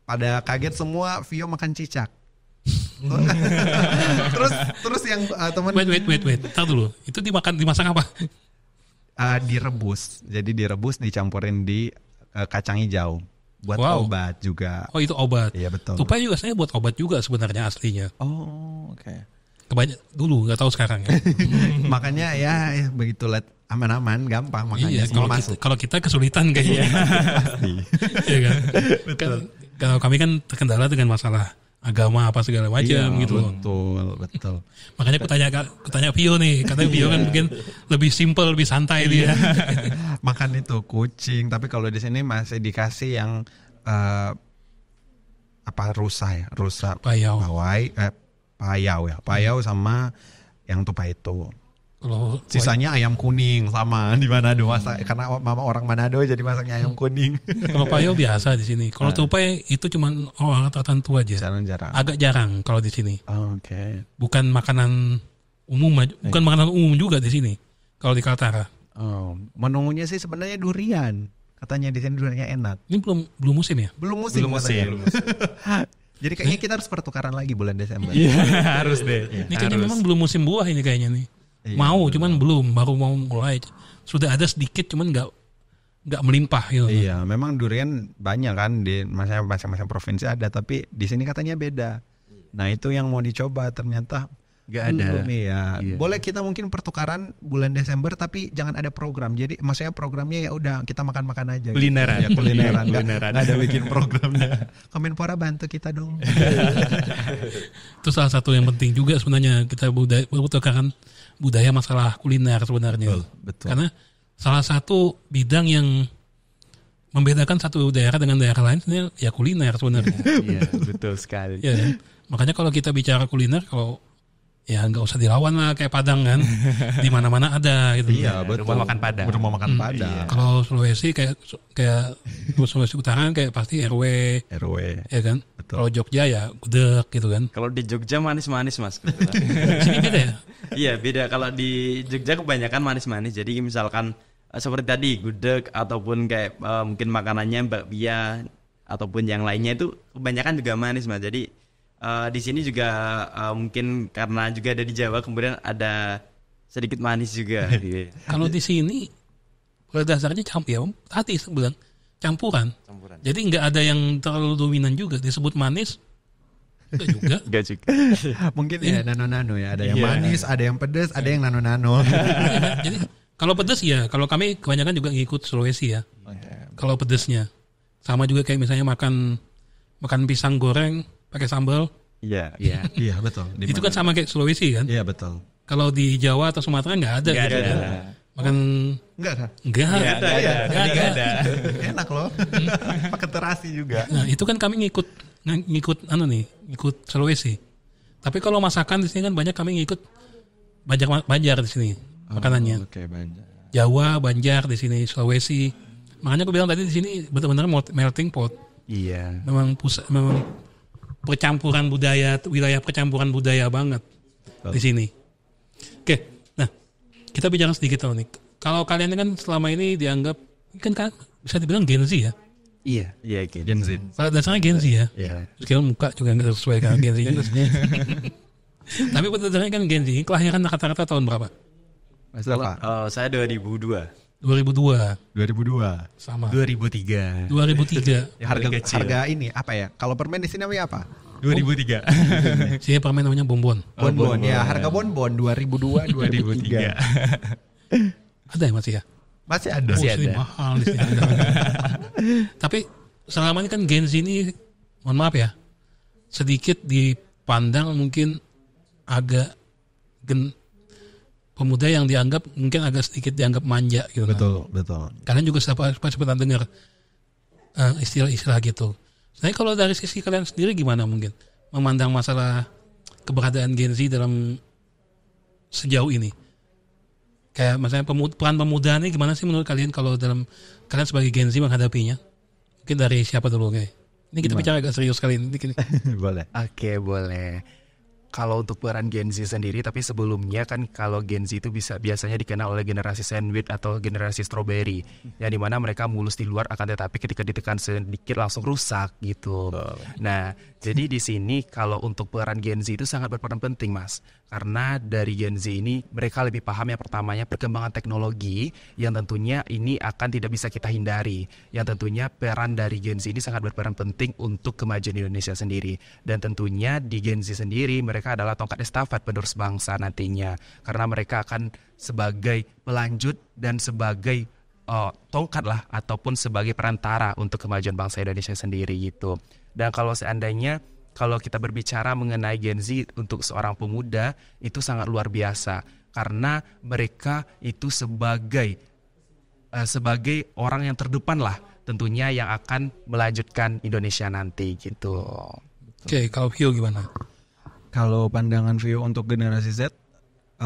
Pada kaget semua, Vio makan cicak. terus yang teman. Wait. Tar dulu. Itu dimasak apa? Direbus. Jadi direbus dicampurin di kacang hijau. Buat obat juga. Oh, itu obat. Iya, betul. Tupai juga saya buat obat juga sebenarnya aslinya. Oh, oke. Dulu, nggak tahu sekarang ya. Makanya ya begitu lihat aman-aman, gampang makanya. Iya, kalau kita kesulitan kayaknya. Iya kan? Betul. Kalau kami kan terkendala dengan masalah agama apa segala macam gitu. Betul. Makanya aku tanya Pio nih, katanya Pio kan mungkin lebih simple, lebih santai dia. Makan itu kucing, tapi kalau di sini masih dikasih yang rusa payau sama yang tupai itu. Kalau sisanya ayam kuning sama di Manado masak, karena mama orang Manado jadi masaknya ayam kuning. Kalau payau biasa di sini. Kalau tupai itu cuma orang tertentu aja. Jarang. Agak jarang kalau di sini. Oke. Bukan makanan umum, bukan makanan umum juga di sini. Kalau di Kaltara. Oh, menunya sih sebenarnya durian. Katanya di sini duriannya enak. Ini belum musim ya? Belum musim. Jadi kayaknya kita harus pertukaran lagi bulan Desember. Iya, harus deh. Ini kayaknya memang belum musim buah ini kayaknya nih. Iya, cuman belum, baru mau mulai. Sudah ada sedikit, cuman nggak melimpah gitu. Iya, memang durian banyak kan di macam-macam provinsi ada, tapi di sini katanya beda. Nah itu yang mau dicoba, ternyata nggak ada. Iya. Boleh kita mungkin pertukaran bulan Desember, tapi jangan ada program. Jadi maksudnya programnya ya udah kita makan aja. Kulineran. Gitu. Kulineran. Nggak ada bikin programnya. Kemenpora bantu kita dong. Itu salah satu yang penting juga sebenarnya, kita pertukaran budaya masalah kuliner sebenarnya. Betul. Karena salah satu bidang yang membedakan satu daerah dengan daerah lain sebenarnya ya kuliner sebenarnya. Iya, betul sekali. Ya, kan? Makanya kalau kita bicara kuliner, kalau ya nggak usah dilawan lah kayak Padang kan, di mana-mana ada gitu. Iya, betul. Rumah makan Padang. Padang. Kalau Sulawesi kayak Sulawesi Utara kayak pasti RW, ya kan. Kalau Jogja ya gudeg gitu kan. Kalau di Jogja manis-manis, Mas. Sini beda ya? Iya, beda. Kalau di Jogja kebanyakan manis-manis. Jadi misalkan seperti tadi gudeg ataupun kayak mungkin makanannya bakpia ataupun yang lainnya itu kebanyakan juga manis, Mas. Jadi di sini juga mungkin karena juga ada di Jawa, kemudian ada sedikit manis juga. Kalau di sini pada dasarnya campuran. Jadi nggak ada yang terlalu dominan juga disebut manis. Enggak juga. Mungkin ya nano-nano ya, ada yang manis, ada yang pedas, ada yang nano-nano. Jadi kalau pedas ya, kalau kami kebanyakan juga ngikut Sulawesi ya. Kalau pedasnya sama juga kayak misalnya makan pisang goreng pakai sambal. Iya, betul. Itu kan sama kayak Sulawesi kan? Iya, betul. Kalau di Jawa atau Sumatera nggak ada. Nggak ada. Makan enggak ada. Enak loh. Pakai terasi juga. Nah, itu kan kami ngikut Sulawesi. Tapi kalau masakan di sini kan banyak kami ngikut Banjar di sini makanannya. Oke, Banjar. Jawa, Banjar di sini, Sulawesi. Makanya aku bilang tadi di sini benar-benar melting pot. Iya. Memang percampuran budaya, wilayah percampuran budaya banget di sini. Oke, nah kita bicara sedikit nih. Kalau kalian kan selama ini dianggap kan bisa dibilang Gen Z ya? Iya, Gen Z. Pada dasarnya Gen Z ya. Iya. Meskipun muka juga nggak sesuai dengan Gen Z. Tapi pada dasarnya kan Gen Z. Kelahiran rata-rata tahun berapa? Mas apa? Saya 2002. 2002. 2002. Sama. 2003. 2003. Harga ini apa ya? Kalau permen di sini namanya apa? 2003. Sini permen namanya bonbon. Bonbon ya, harga bonbon 2002 2003. Ada ya masih ya? Masih ada. Masih ada. Mahal di sini. Tapi selama ini kan Gen Z ini, mohon maaf ya, sedikit dipandang mungkin agak pemuda yang dianggap mungkin agak sedikit dianggap manja gitu. Betul. Kalian juga sempat dengar istilah-istilah gitu. Sebenarnya kalau dari sisi kalian sendiri gimana mungkin memandang masalah keberadaan Gen Z dalam sejauh ini? Kayak misalnya peran pemuda ini gimana sih menurut kalian kalau dalam kalian sebagai Gen Z menghadapinya? Mungkin dari siapa dulu nih? Ini kita bicara agak serius kali ini. Boleh. Oke, boleh. Kalau untuk peran Gen Z sendiri, tapi sebelumnya kan kalau Gen Z itu biasanya dikenal oleh generasi sandwich atau generasi strawberry, yang dimana mereka mulus di luar, akan tetapi ketika ditekan sedikit langsung rusak gitu. Nah, jadi di sini kalau untuk peran Gen Z itu sangat berperan penting, Mas, karena dari Gen Z ini mereka lebih paham yang pertamanya perkembangan teknologi yang tentunya ini akan tidak bisa kita hindari, yang tentunya peran dari Gen Z ini sangat berperan penting untuk kemajuan Indonesia sendiri, dan tentunya di Gen Z sendiri mereka adalah tongkat estafet penerus bangsa nantinya, karena mereka akan sebagai pelanjut dan sebagai tongkat lah ataupun sebagai perantara untuk kemajuan bangsa Indonesia sendiri gitu. Dan kalau seandainya kalau kita berbicara mengenai Gen Z untuk seorang pemuda itu sangat luar biasa, karena mereka itu sebagai orang yang terdepan lah tentunya yang akan melanjutkan Indonesia nanti gitu. Oke, kalau Vio gimana? Kalau pandangan Vio untuk generasi Z,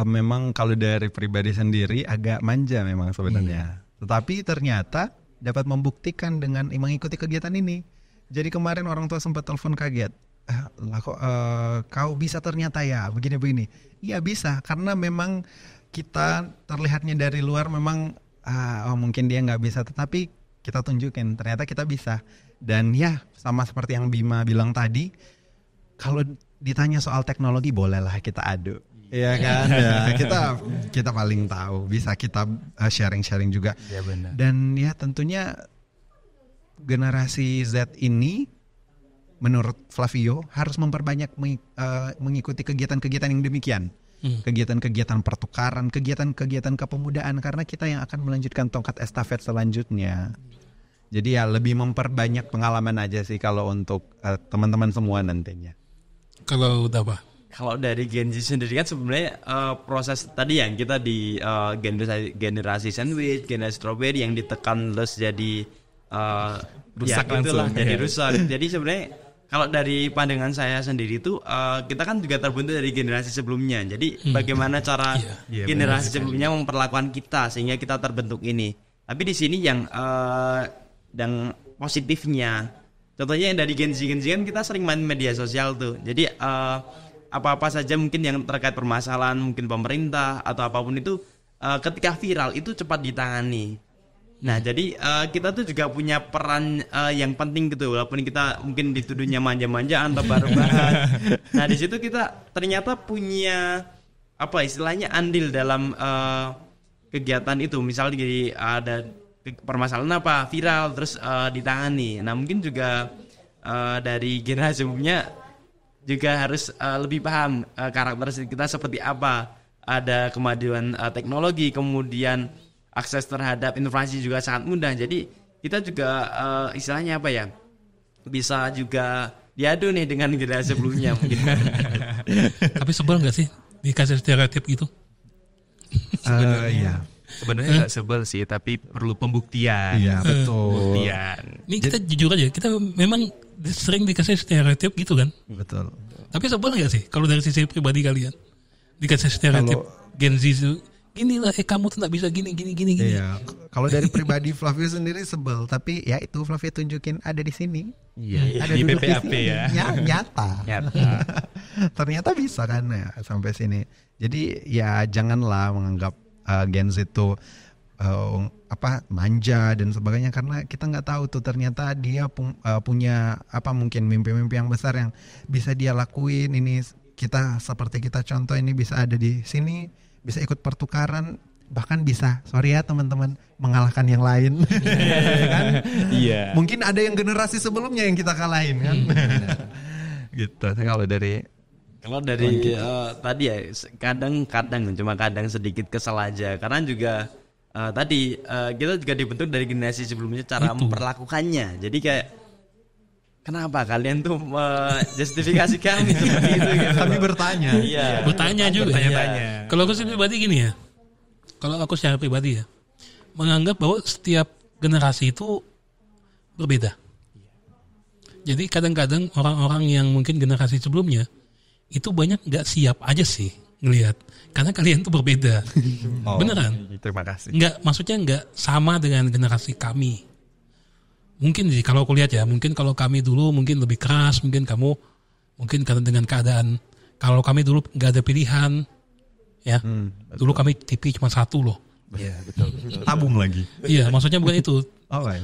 memang kalau dari pribadi sendiri agak manja memang sebenarnya. Tetapi ternyata dapat membuktikan dengan mengikuti kegiatan ini. Jadi kemarin orang tua sempat telepon kaget. Kau bisa ternyata ya begini-begini. Iya bisa, karena memang kita terlihatnya dari luar memang mungkin dia nggak bisa, tetapi kita tunjukin ternyata kita bisa. Dan ya sama seperti yang Bima bilang tadi, kalau ditanya soal teknologi bolehlah kita adu, ya kan? Ya, kita paling tahu, bisa kita sharing juga. Ya, benar. Dan ya tentunya generasi Z ini, menurut Flavio harus memperbanyak mengikuti kegiatan-kegiatan yang demikian, kegiatan-kegiatan pertukaran, kegiatan-kegiatan kepemudaan, karena kita yang akan melanjutkan tongkat estafet selanjutnya. Jadi ya lebih memperbanyak pengalaman aja sih kalau untuk teman-teman semua nantinya. Kalau udah apa? Kalau dari Gen Z sendiri kan sebenarnya proses tadi yang kita di generasi sandwich, generasi strawberry yang ditekan terus jadi rusak langsung, jadi rusak. Jadi sebenarnya kalau dari pandangan saya sendiri itu kita kan juga terbentuk dari generasi sebelumnya. Jadi bagaimana cara generasi sebelumnya memperlakukan kita sehingga kita terbentuk ini. Tapi di sini yang positifnya, contohnya yang dari Gen Z kan kita sering main media sosial tuh. Jadi apa-apa saja mungkin yang terkait permasalahan mungkin pemerintah atau apapun itu ketika viral itu cepat ditangani. Nah jadi kita tuh juga punya peran yang penting gitu, walaupun kita mungkin dituduhnya manja-manjaan atau baru-bahan. Nah di situ kita ternyata punya istilahnya andil dalam kegiatan itu. Misalnya jadi ada permasalahan apa viral terus ditangani. Nah mungkin juga dari generasi sebelumnya juga harus lebih paham karakteristik kita seperti apa. Ada kemajuan teknologi, kemudian akses terhadap informasi juga sangat mudah. Jadi kita juga istilahnya bisa juga diadu nih dengan generasi sebelumnya mungkin. Tapi sebel nggak sih dikasih stereotip gitu? Iya. Sebenarnya nggak sebel sih, tapi perlu pembuktian. Iya betul. Pembuktian. Ini kita jujur aja, kita memang sering dikasih stereotip gitu kan. Betul. Tapi sebel nggak sih kalau dari sisi pribadi kalian dikasih stereotip Gen Z itu, inilah kamu tuh nggak bisa gini. Iya. Kalau dari pribadi Flavio sendiri sebel, tapi ya itu Flavio tunjukin ada di sini. Iya. Ada Di duduk PPAP di sini. ya. Nyata. Ternyata bisa kan ya sampai sini. Jadi ya janganlah menganggap Gen Z itu manja dan sebagainya, karena kita nggak tahu tuh ternyata dia punya mungkin mimpi-mimpi yang besar yang bisa dia lakuin. Ini kita seperti kita contoh ini bisa ada di sini, bisa ikut pertukaran, bahkan bisa, sorry ya teman-teman, mengalahkan yang lain. Kan? Iya. Mungkin ada yang generasi sebelumnya yang kita kalahin kan. Gitu. Kalau dari tadi ya kadang sedikit kesal aja karena juga tadi kita juga dibentuk dari generasi sebelumnya cara memperlakukannya. Jadi kayak kenapa kalian tuh justifikasi kami seperti itu gitu. Kami bertanya. Iya. Bertanya juga. Bertanya. Kalau aku sih pribadi gini ya. Kalau aku secara pribadi ya, menganggap bahwa setiap generasi itu berbeda. Jadi kadang-kadang orang-orang yang mungkin generasi sebelumnya itu banyak nggak siap aja sih ngelihat, karena kalian tuh berbeda. Beneran? Terima kasih. Maksudnya nggak sama dengan generasi kami. Mungkin sih kalau aku lihat ya, mungkin kalau kami dulu mungkin lebih keras, mungkin kamu mungkin karena dengan keadaan. Kalau kami dulu nggak ada pilihan, ya. Dulu kami TV cuma satu loh. Iya betul. Tabung lagi. Iya, maksudnya bukan itu.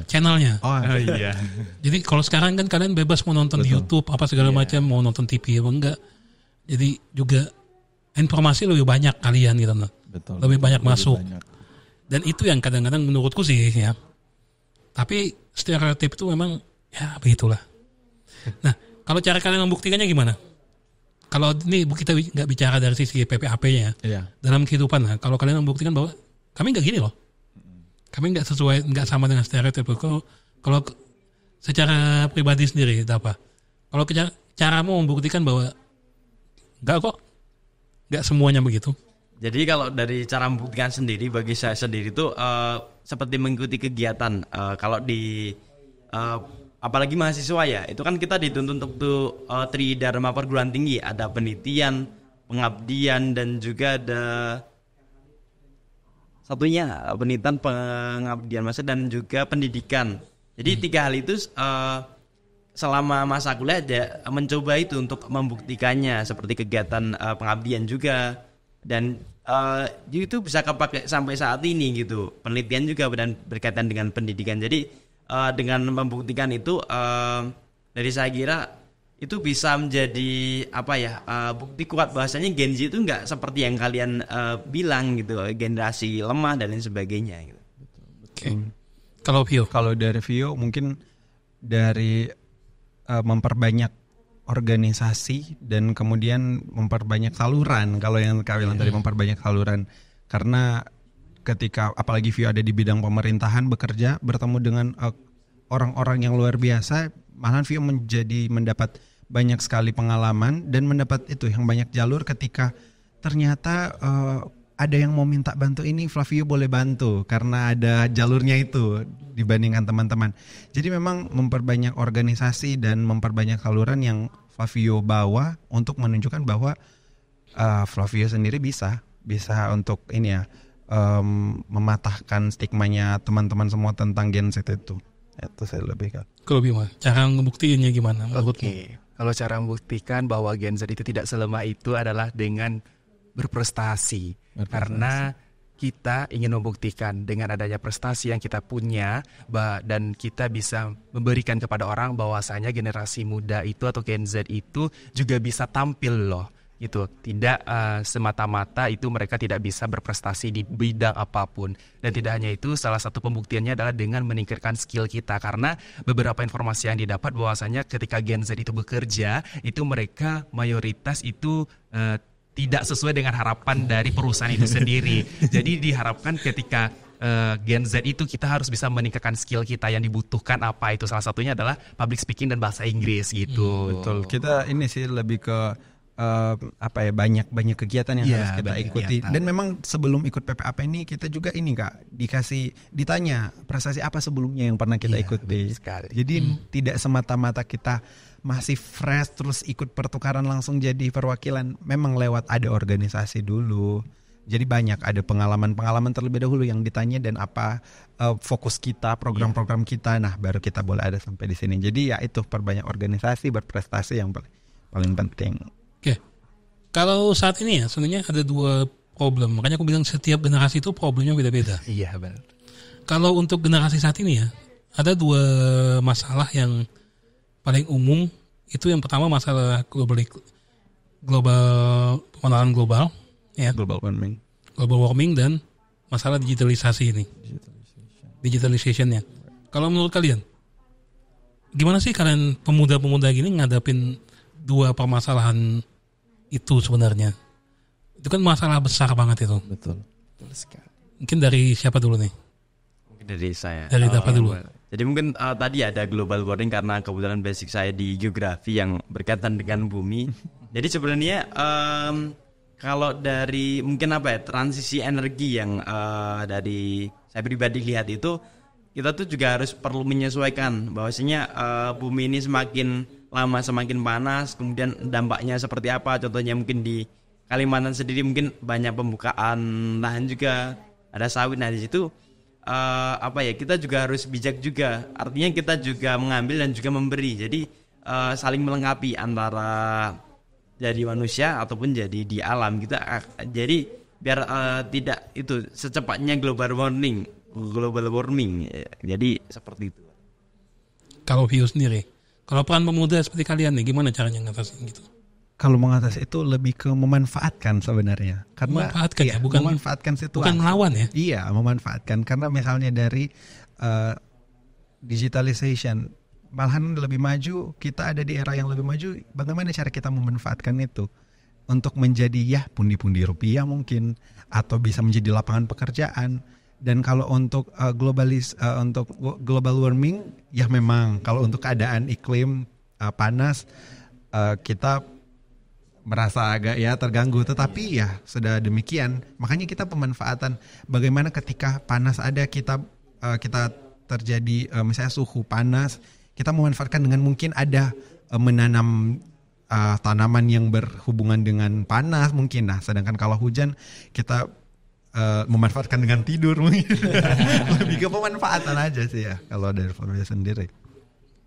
Channelnya. Iya. Jadi kalau sekarang kan kalian bebas mau nonton di YouTube apa segala macam, mau nonton TV apa enggak. Jadi juga informasi lebih banyak kalian gitu loh. Betul. Lebih banyak masuk. Dan itu yang kadang-kadang menurutku sih ya. Tapi stereotip itu memang ya begitulah. Nah, kalau cara kalian membuktikannya gimana? Kalau ini kita nggak bicara dari sisi PPAP-nya, dalam kehidupan lah. Kalau kalian membuktikan bahwa kami nggak gini loh, kami nggak sesuai, nggak sama dengan stereotip. Kalau secara pribadi sendiri, apa? Kalau caramu membuktikan bahwa nggak kok, nggak semuanya begitu. Jadi kalau dari cara membuktikan sendiri, bagi saya sendiri itu seperti mengikuti kegiatan. Kalau di apalagi mahasiswa ya, itu kan kita dituntut untuk tridharma perguruan tinggi, ada penelitian, pengabdian, dan juga ada satunya penelitian, pengabdian dan juga pendidikan. Jadi 3 hal itu selama masa kuliah ada mencoba itu untuk membuktikannya, seperti kegiatan pengabdian juga, dan itu bisa kepakai sampai saat ini gitu. Penelitian juga dan berkaitan dengan pendidikan. Jadi dengan membuktikan itu dari saya kira itu bisa menjadi bukti kuat bahasanya Gen Z itu nggak seperti yang kalian bilang gitu, generasi lemah dan lain sebagainya gitu. Okay. Kalau dari Vio mungkin dari memperbanyak organisasi dan kemudian memperbanyak saluran. Kalau yang kalian tadi memperbanyak saluran, karena ketika apalagi Vio ada di bidang pemerintahan bekerja bertemu dengan orang-orang yang luar biasa, malahan Vio mendapat banyak sekali pengalaman dan mendapat itu yang banyak jalur ketika ternyata ada yang mau minta bantu ini, Flavio boleh bantu karena ada jalurnya itu dibandingkan teman-teman. Jadi memang memperbanyak organisasi dan memperbanyak saluran yang Flavio bawa untuk menunjukkan bahwa Flavio sendiri bisa untuk ini ya, mematahkan stigmanya teman-teman semua tentang Gen Z itu. Itu saya lebih kan. Kalau Bima, cara ngebuktiinnya gimana? Oke. Kalau cara membuktikan bahwa Gen Z itu tidak selemah itu adalah dengan berprestasi. Karena kita ingin membuktikan dengan adanya prestasi yang kita punya dan kita bisa memberikan kepada orang bahwasanya generasi muda itu atau Gen Z itu juga bisa tampil loh. Gitu. Tidak semata-mata itu mereka tidak bisa berprestasi di bidang apapun. Dan tidak hanya itu, salah satu pembuktiannya adalah dengan meningkatkan skill kita. Karena beberapa informasi yang didapat bahwasanya ketika Gen Z itu bekerja, itu mereka mayoritas itu tidak sesuai dengan harapan dari perusahaan itu sendiri. Jadi diharapkan ketika Gen Z itu kita harus bisa meningkatkan skill kita yang dibutuhkan, apa itu salah satunya adalah public speaking dan bahasa Inggris gitu. Betul. Kita ini sih lebih ke banyak kegiatan yang harus kita ikuti. Kegiatan. Dan memang sebelum ikut PPAP ini kita juga ini Kak ditanya prestasi apa sebelumnya yang pernah kita ikuti. Jadi tidak semata-mata kita masih fresh terus ikut pertukaran langsung jadi perwakilan. Memang lewat ada organisasi dulu. Jadi banyak ada pengalaman terlebih dahulu yang ditanya dan apa fokus kita, program-program kita. Nah, baru kita boleh ada sampai di sini. Jadi ya itu perbanyak organisasi, berprestasi yang paling penting. Oke, kalau saat ini ya sebenarnya ada 2 problem. Makanya aku bilang setiap generasi itu problemnya beda-beda. Iya benar. Kalau untuk generasi saat ini ya ada 2 masalah yang paling umum. Itu yang pertama masalah pemanasan global, ya. Global warming Dan masalah digitalisasi ini. Digitalizationnya. Kalau menurut kalian, gimana sih kalian pemuda-pemuda gini ngadapin dua permasalahan itu sebenarnya? Itu kan masalah besar banget itu. Betul sekali. Mungkin dari siapa dulu nih? Mungkin dari saya. Dari apa dulu? Jadi mungkin tadi ada global warming karena kebetulan basic saya di geografi yang berkaitan dengan bumi. Jadi sebenarnya kalau dari mungkin transisi energi yang dari saya pribadi lihat itu, kita tuh juga harus perlu menyesuaikan bahwasanya bumi ini semakin lama semakin panas, kemudian dampaknya seperti apa. Contohnya mungkin di Kalimantan sendiri mungkin banyak pembukaan lahan juga, ada sawit. Nah di situ kita juga harus bijak juga. Artinya kita juga mengambil dan juga memberi. Jadi saling melengkapi antara jadi manusia ataupun jadi di alam kita. Jadi biar tidak itu secepatnya global warming. Jadi seperti itu. Kalau Vio sendiri, kalau peran pemuda seperti kalian nih, gimana caranya ngatasin gitu? Kalau mengatasi itu lebih ke memanfaatkan sebenarnya. Karena memanfaatkan ya, bukan memanfaatkan situasi. Bukan melawan ya? Iya, memanfaatkan. Karena misalnya dari digitalization, malahan lebih maju, kita ada di era yang lebih maju. Bagaimana cara kita memanfaatkan itu untuk menjadi pundi-pundi rupiah mungkin, atau bisa menjadi lapangan pekerjaan. Dan kalau untuk untuk global warming, ya memang kalau untuk keadaan iklim panas, kita merasa agak terganggu, tetapi sudah demikian. Makanya kita pemanfaatan bagaimana ketika panas ada, kita terjadi misalnya suhu panas, kita memanfaatkan dengan mungkin ada menanam tanaman yang berhubungan dengan panas mungkin. Nah, sedangkan kalau hujan kita memanfaatkan dengan tidur mungkin. Lebih ke pemanfaatan aja sih kalau dari Flavio sendiri.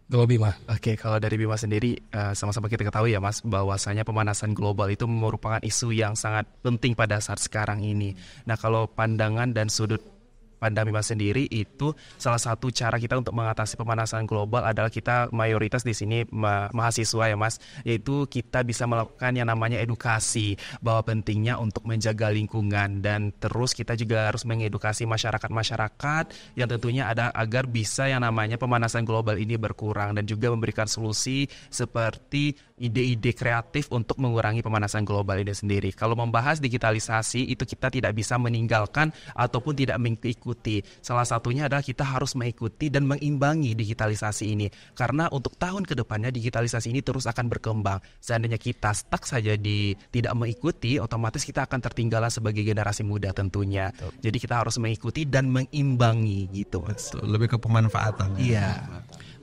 Kalau Bima. Oke, kalau dari Bima sendiri sama-sama kita ketahui ya Mas, bahwasanya pemanasan global itu merupakan isu yang sangat penting pada saat sekarang ini. Nah, kalau pandangan dan sudut pandang Bima sendiri, itu salah satu cara kita untuk mengatasi pemanasan global adalah kita mayoritas di sini mahasiswa ya Mas, yaitu kita bisa melakukan yang namanya edukasi bahwa pentingnya untuk menjaga lingkungan, dan terus kita juga harus mengedukasi masyarakat yang tentunya ada agar bisa yang namanya pemanasan global ini berkurang, dan juga memberikan solusi seperti ide-ide kreatif untuk mengurangi pemanasan global ini sendiri. Kalau membahas digitalisasi itu kita tidak bisa meninggalkan ataupun tidak mengikuti. Salah satunya adalah kita harus mengikuti dan mengimbangi digitalisasi ini, karena untuk tahun ke depannya digitalisasi ini terus akan berkembang. Seandainya kita stuck saja di tidak mengikuti, otomatis kita akan tertinggal sebagai generasi muda tentunya. Betul. Jadi kita harus mengikuti dan mengimbangi gitu. Betul. Lebih ke pemanfaatan. Iya.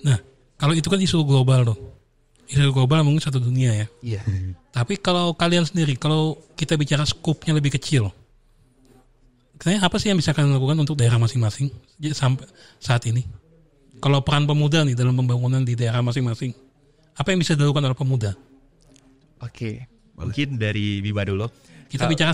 Nah, kalau itu kan isu global tuh. Isu global mungkin satu dunia ya. Iya. Tapi kalau kalian sendiri, kalau kita bicara skupnya lebih kecil, apa sih yang bisa kalian lakukan untuk daerah masing-masing sampai saat ini? Kalau peran pemuda nih dalam pembangunan di daerah masing-masing, apa yang bisa dilakukan oleh pemuda? Oke, mungkin dari Bima dulu. Kita bicara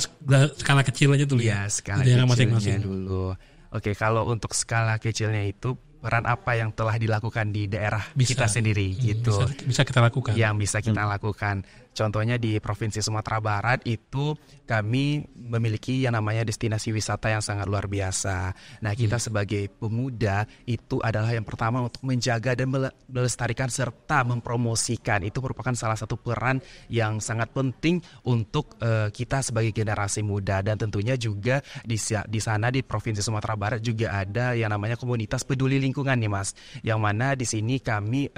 skala kecil aja dulu ya. Skala di daerah kecilnya masing-masing dulu. Oke, kalau untuk skala kecilnya itu peran apa yang telah dilakukan di daerah kita sendiri gitu. Bisa kita lakukan. Yang bisa kita lakukan. Contohnya di Provinsi Sumatera Barat itu kami memiliki yang namanya destinasi wisata yang sangat luar biasa. Nah, kita sebagai pemuda itu adalah yang pertama untuk menjaga dan melestarikan serta mempromosikan. Itu merupakan salah satu peran yang sangat penting untuk kita sebagai generasi muda. Dan tentunya juga di sana di Provinsi Sumatera Barat juga ada yang namanya komunitas peduli lingkungan nih Mas. Yang mana di sini kami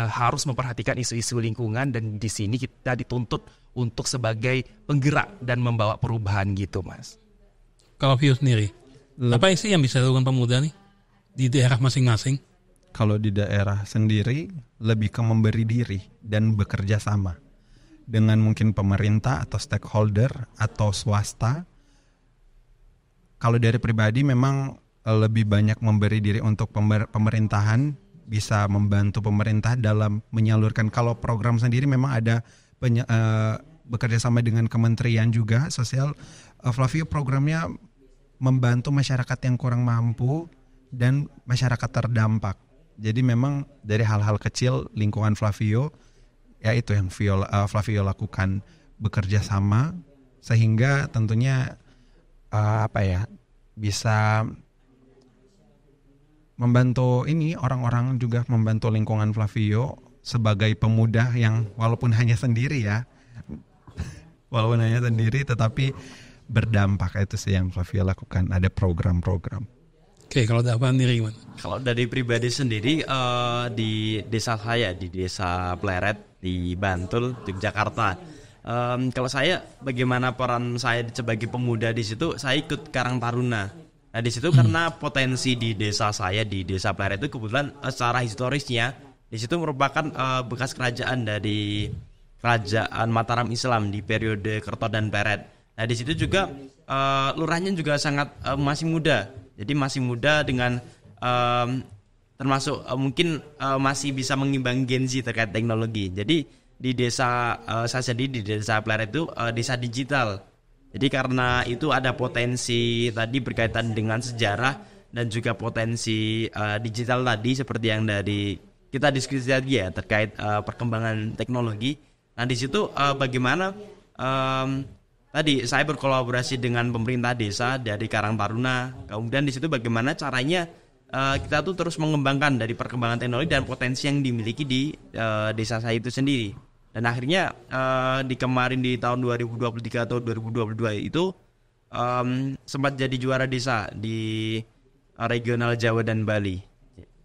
harus memperhatikan isu-isu lingkungan, dan di sini kita dituntut untuk sebagai penggerak dan membawa perubahan gitu Mas. Kalau Vio sendiri, apa sih yang bisa dilakukan pemuda nih di daerah masing-masing? Kalau di daerah sendiri lebih ke memberi diri dan bekerja sama dengan mungkin pemerintah atau stakeholder atau swasta. Kalau dari pribadi memang lebih banyak memberi diri untuk pemerintahan, bisa membantu pemerintah dalam menyalurkan. Kalau program sendiri memang ada bekerja sama dengan kementerian juga sosial. Flavio programnya membantu masyarakat yang kurang mampu dan masyarakat terdampak. Jadi memang dari hal-hal kecil lingkungan Flavio, ya itu yang Flavio lakukan, bekerja sama, sehingga tentunya bisa membantu ini orang-orang, juga membantu lingkungan Flavio sebagai pemuda yang walaupun hanya sendiri tetapi berdampak. Itu sih yang Flavio lakukan, ada program-program. Oke, kalau dapat sendiri gimana? Kalau dari pribadi sendiri di desa saya, di desa Pleret di Bantul, Yogyakarta. Kalau saya, bagaimana peran saya sebagai pemuda di situ? Saya ikut Karang Taruna. Nah di situ karena potensi di desa saya, di desa Pleret itu kebetulan secara historisnya di situ merupakan bekas kerajaan dari kerajaan Mataram Islam di periode Kerto dan Pleret. Nah di situ juga lurahnya juga sangat masih muda. Jadi masih muda dengan termasuk mungkin masih bisa mengimbangi Gen Z terkait teknologi. Jadi di desa saya sendiri, di desa Pleret itu desa digital. Jadi karena itu ada potensi tadi berkaitan dengan sejarah dan juga potensi digital tadi seperti yang dari kita diskusi tadi ya terkait perkembangan teknologi. Nah di situ bagaimana tadi saya berkolaborasi dengan pemerintah desa dari Karang Taruna. Kemudian di situ bagaimana caranya kita tuh terus mengembangkan dari perkembangan teknologi dan potensi yang dimiliki di desa saya itu sendiri. Dan akhirnya di kemarin di tahun 2023 atau 2022 itu sempat jadi juara desa di regional Jawa dan Bali.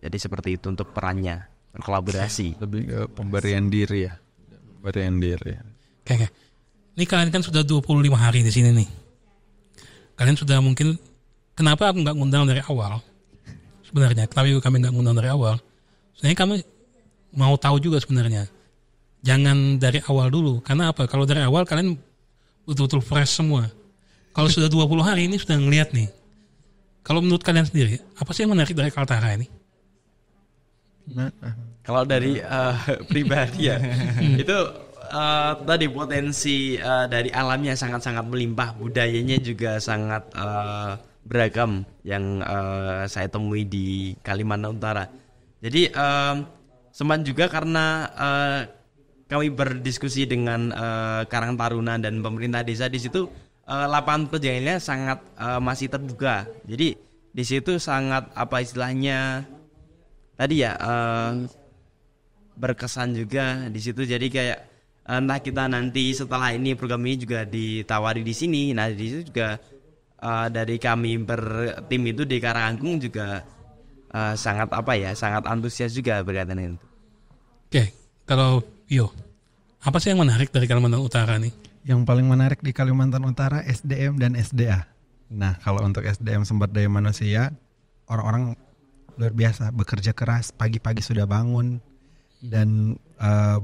Jadi seperti itu untuk perannya, berkolaborasi. Lebih ke pemberian diri ya. Pemberian diri. Oke. Ini kalian kan sudah 25 hari di sini nih. Kalian sudah mungkin, kenapa aku nggak ngundang dari awal? Sebenarnya, kenapa kami nggak ngundang dari awal? Sebenarnya kami mau tahu juga sebenarnya. Jangan dari awal dulu. Karena apa? Kalau dari awal kalian betul-betul fresh semua. Kalau sudah 20 hari ini sudah ngeliat nih. Kalau menurut kalian sendiri, apa sih yang menarik dari Kaltara ini? Kalau dari pribadi ya, itu tadi potensi dari alamnya sangat-sangat melimpah. Budayanya juga sangat beragam yang saya temui di Kalimantan Utara. Jadi sempat juga karena kami berdiskusi dengan Karang Taruna dan pemerintah desa di situ, lapangan pekerjaannya sangat masih terbuka. Jadi di situ sangat apa istilahnya tadi ya berkesan juga di situ. Jadi kayak entah kita nanti setelah ini program ini juga ditawari di sini. Nah di situ juga dari kami bertim itu di Karanganggung juga sangat sangat antusias juga berkaitan dengan itu. Oke, kalau apa sih yang menarik dari Kalimantan Utara nih? Yang paling menarik di Kalimantan Utara SDM dan SDA. Nah, kalau untuk SDM sumber daya manusia, orang-orang luar biasa, bekerja keras, pagi-pagi sudah bangun dan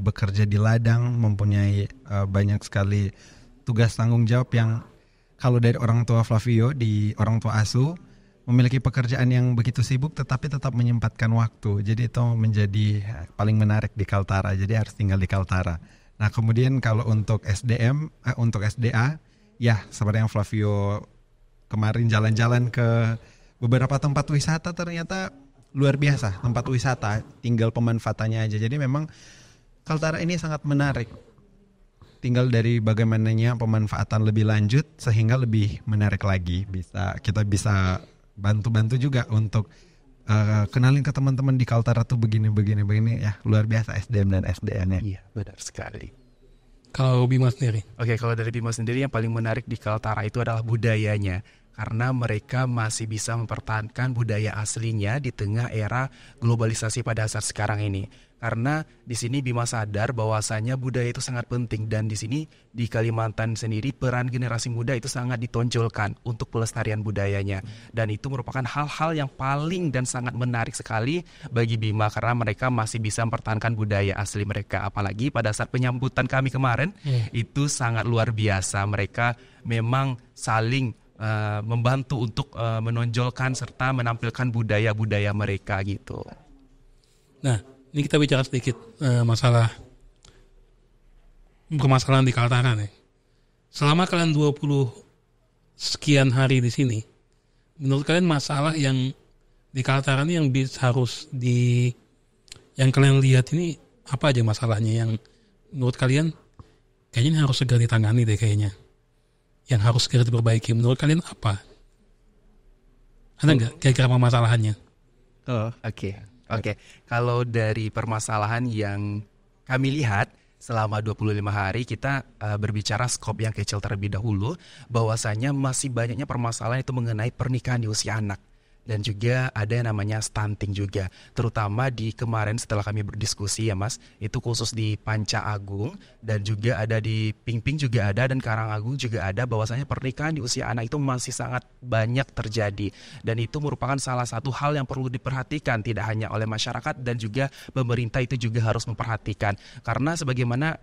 bekerja di ladang, mempunyai banyak sekali tugas tanggung jawab yang kalau dari orang tua Flavio, di orang tua asuh, memiliki pekerjaan yang begitu sibuk tetapi tetap menyempatkan waktu. Jadi itu menjadi paling menarik di Kaltara. Jadi harus tinggal di Kaltara. Nah kemudian kalau untuk SDM, untuk SDA, ya seperti yang Flavio kemarin jalan-jalan ke beberapa tempat wisata, ternyata luar biasa tempat wisata. Tinggal pemanfaatannya aja. Jadi memang Kaltara ini sangat menarik. Tinggal dari bagaimananya pemanfaatan lebih lanjut sehingga lebih menarik lagi. Kita bisa bantu-bantu juga untuk kenalin ke teman-teman di Kaltara tuh begini ya, luar biasa SDM dan SDN-nya. Iya, benar sekali. Kalau Bima sendiri? Oke, kalau dari Bima sendiri yang paling menarik di Kaltara itu adalah budayanya. Karena mereka masih bisa mempertahankan budaya aslinya di tengah era globalisasi pada saat sekarang ini. Karena di sini Bima sadar bahwasanya budaya itu sangat penting, dan di sini di Kalimantan sendiri peran generasi muda itu sangat ditonjolkan untuk pelestarian budayanya. Dan itu merupakan hal-hal yang paling dan sangat menarik sekali bagi Bima karena mereka masih bisa mempertahankan budaya asli mereka. Apalagi pada saat penyambutan kami kemarin itu sangat luar biasa. Mereka memang saling membantu untuk menonjolkan serta menampilkan budaya-budaya mereka gitu. Nah, ini kita bicara sedikit masalah permasalahan di Kaltara nih. Selama kalian 20 sekian hari di sini, menurut kalian masalah yang di Kaltara ini yang harus yang kalian lihat ini apa aja masalahnya yang menurut kalian kayaknya ini harus segera ditangani deh kayaknya. yang harus segera diperbaiki? Menurut kalian apa? Ada nggak kira-kira permasalahannya? Oke. Kalau dari permasalahan yang kami lihat selama 25 hari kita berbicara skop yang kecil terlebih dahulu, bahwasanya masih banyaknya permasalahan itu mengenai pernikahan di usia anak. Dan juga ada yang namanya stunting juga. Terutama di kemarin setelah kami berdiskusi ya Mas, itu khusus di Panca Agung dan juga ada di Pingping juga ada dan Karangagung juga ada, bahwasanya pernikahan di usia anak itu masih sangat banyak terjadi. Dan itu merupakan salah satu hal yang perlu diperhatikan tidak hanya oleh masyarakat dan juga pemerintah itu juga harus memperhatikan. Karena sebagaimana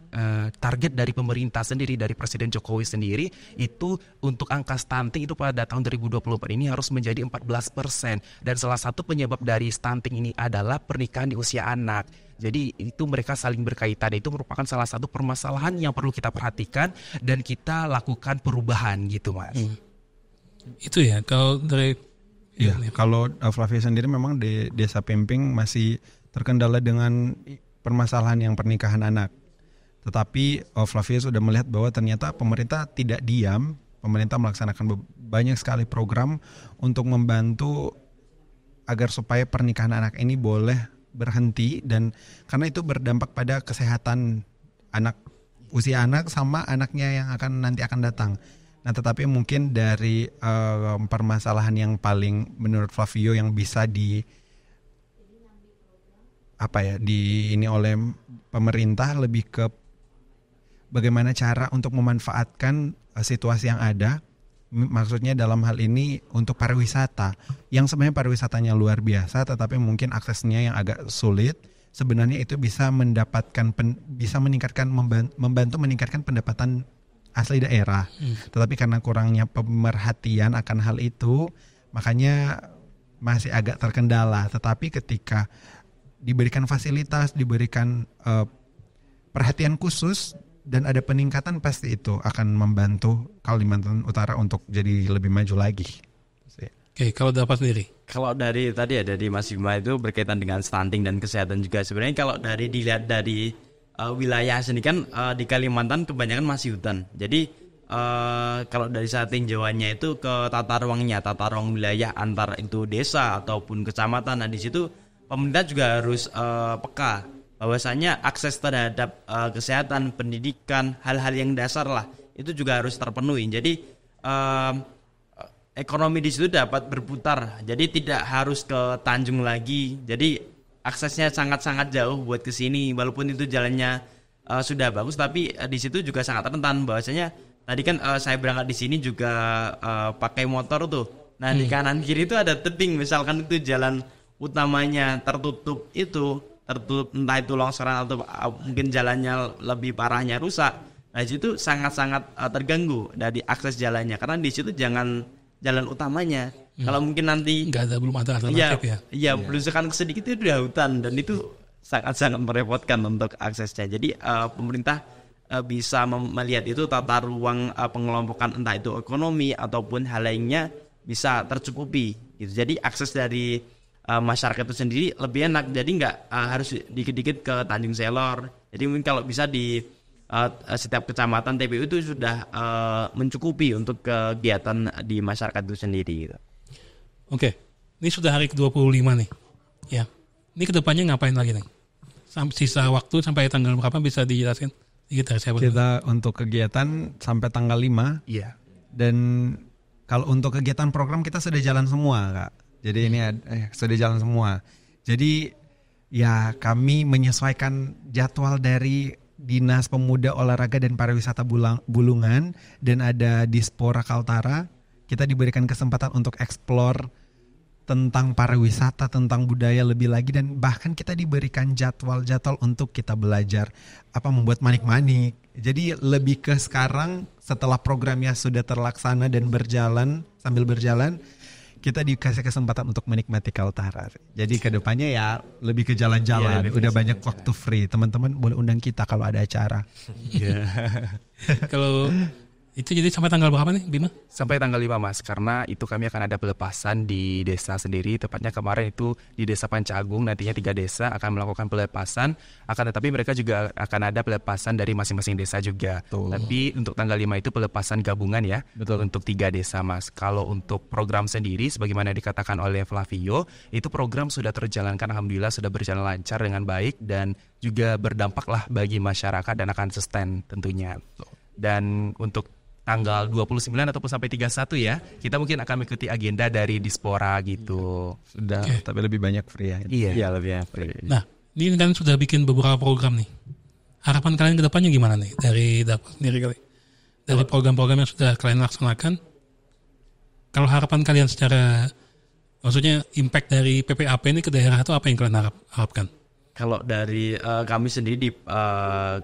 target dari pemerintah sendiri, dari Presiden Jokowi sendiri, itu untuk angka stunting itu pada tahun 2024 ini harus menjadi 14%. Dan salah satu penyebab dari stunting ini adalah pernikahan di usia anak. Jadi itu mereka saling berkaitan. Itu merupakan salah satu permasalahan yang perlu kita perhatikan dan kita lakukan perubahan gitu Mas. Itu ya kalau dari kalau Flavia sendiri memang di Desa Pemping masih terkendala dengan permasalahan yang pernikahan anak. Tetapi Flavia sudah melihat bahwa ternyata pemerintah tidak diam. Pemerintah melaksanakan banyak sekali program untuk membantu agar supaya pernikahan anak ini boleh berhenti, dan karena itu berdampak pada kesehatan anak, usia anak sama anaknya yang nanti akan datang. Nah, tetapi mungkin dari permasalahan yang paling menurut Flavio yang bisa ini oleh pemerintah lebih ke bagaimana cara untuk memanfaatkan situasi yang ada, maksudnya dalam hal ini untuk pariwisata yang sebenarnya pariwisatanya luar biasa, tetapi mungkin aksesnya yang agak sulit. Sebenarnya itu bisa membantu meningkatkan pendapatan asli daerah. Tetapi karena kurangnya pemerhatian akan hal itu, makanya masih agak terkendala. Tetapi ketika diberikan fasilitas, diberikan perhatian khusus dan ada peningkatan, pasti itu akan membantu Kalimantan Utara untuk jadi lebih maju lagi. Oke, kalau dapat sendiri. Kalau dari tadi ada di Mas Bima itu berkaitan dengan stunting dan kesehatan juga. Sebenarnya kalau dilihat dari wilayah sini kan di Kalimantan kebanyakan masih hutan. Jadi kalau dari setting Jawanya itu ke tata ruang wilayah antar itu desa ataupun kecamatan. Nah di situ pemerintah juga harus peka bahwasanya akses terhadap kesehatan, pendidikan, hal-hal yang dasar lah itu juga harus terpenuhi. Jadi ekonomi di situ dapat berputar. Jadi tidak harus ke Tanjung lagi. Jadi aksesnya sangat-sangat jauh buat ke sini. Walaupun itu jalannya sudah bagus, tapi di situ juga sangat rentan. Bahwasanya tadi kan saya berangkat di sini juga pakai motor tuh. Nah di kanan kiri itu ada tebing. Misalkan itu jalan utamanya tertutup, entah itu longsoran atau mungkin jalannya lebih parahnya rusak. Nah di situ sangat-sangat terganggu dari akses jalannya, karena di situ jangan jalan utamanya. Kalau mungkin nanti belum ada alternatif ya belusukan sedikit itu udah hutan, dan itu sangat-sangat merepotkan untuk aksesnya. Jadi pemerintah bisa melihat itu tata ruang pengelompokan, entah itu ekonomi ataupun hal lainnya bisa tercukupi gitu. Jadi akses dari masyarakat itu sendiri lebih enak, jadi nggak harus dikit-dikit ke Tanjung Selor. Jadi mungkin kalau bisa di setiap kecamatan TPU itu sudah mencukupi untuk kegiatan di masyarakat itu sendiri gitu. Oke, ini sudah hari ke-25 nih ya, ini kedepannya ngapain lagi nih? Sisa waktu sampai tanggal berapa bisa dijelasin? Kita untuk kegiatan sampai tanggal 5. Iya. Dan kalau untuk kegiatan program kita sudah jalan semua Kak. Jadi ini sudah jalan semua. Jadi ya kami menyesuaikan jadwal dari Dinas Pemuda Olahraga dan Pariwisata Bulungan dan ada Dispora Kaltara. Kita diberikan kesempatan untuk eksplor tentang pariwisata, tentang budaya lebih lagi, dan bahkan kita diberikan jadwal-jadwal untuk kita belajar membuat manik-manik. Jadi lebih ke sekarang setelah programnya sudah terlaksana dan sambil berjalan, kita dikasih kesempatan untuk menikmati Kaltara. Jadi kedepannya ya lebih ke jalan-jalan. Udah banyak waktu free. Teman-teman boleh undang kita kalau ada acara. Kalau Itu jadi sampai tanggal berapa nih Bima? Sampai tanggal 5 Mas, karena itu kami akan ada pelepasan di desa sendiri. Tepatnya kemarin itu di desa Panca Agung, nantinya 3 desa akan melakukan pelepasan. Akan tetapi mereka juga akan ada pelepasan dari masing-masing desa juga. Betul. Tapi untuk tanggal 5 itu pelepasan gabungan ya. Betul. Untuk 3 desa Mas. Kalau untuk program sendiri, sebagaimana dikatakan oleh Flavio, itu program sudah terjalankan, alhamdulillah sudah berjalan lancar dengan baik dan juga berdampak lah bagi masyarakat dan akan sustain tentunya. Dan untuk tanggal 29 ataupun sampai 31 ya, kita mungkin akan mengikuti agenda dari Dispora gitu. Sudah, tapi lebih banyak free ya. Iya, lebih banyak free. Nah, ini kan sudah bikin beberapa program nih. Harapan kalian ke depannya gimana nih dari Dapat sendiri kali? Dari program-program yang sudah kalian laksanakan, kalau harapan kalian secara, maksudnya impact dari PPAP ini ke daerah itu apa yang kalian harapkan? Kalau dari kami sendiri di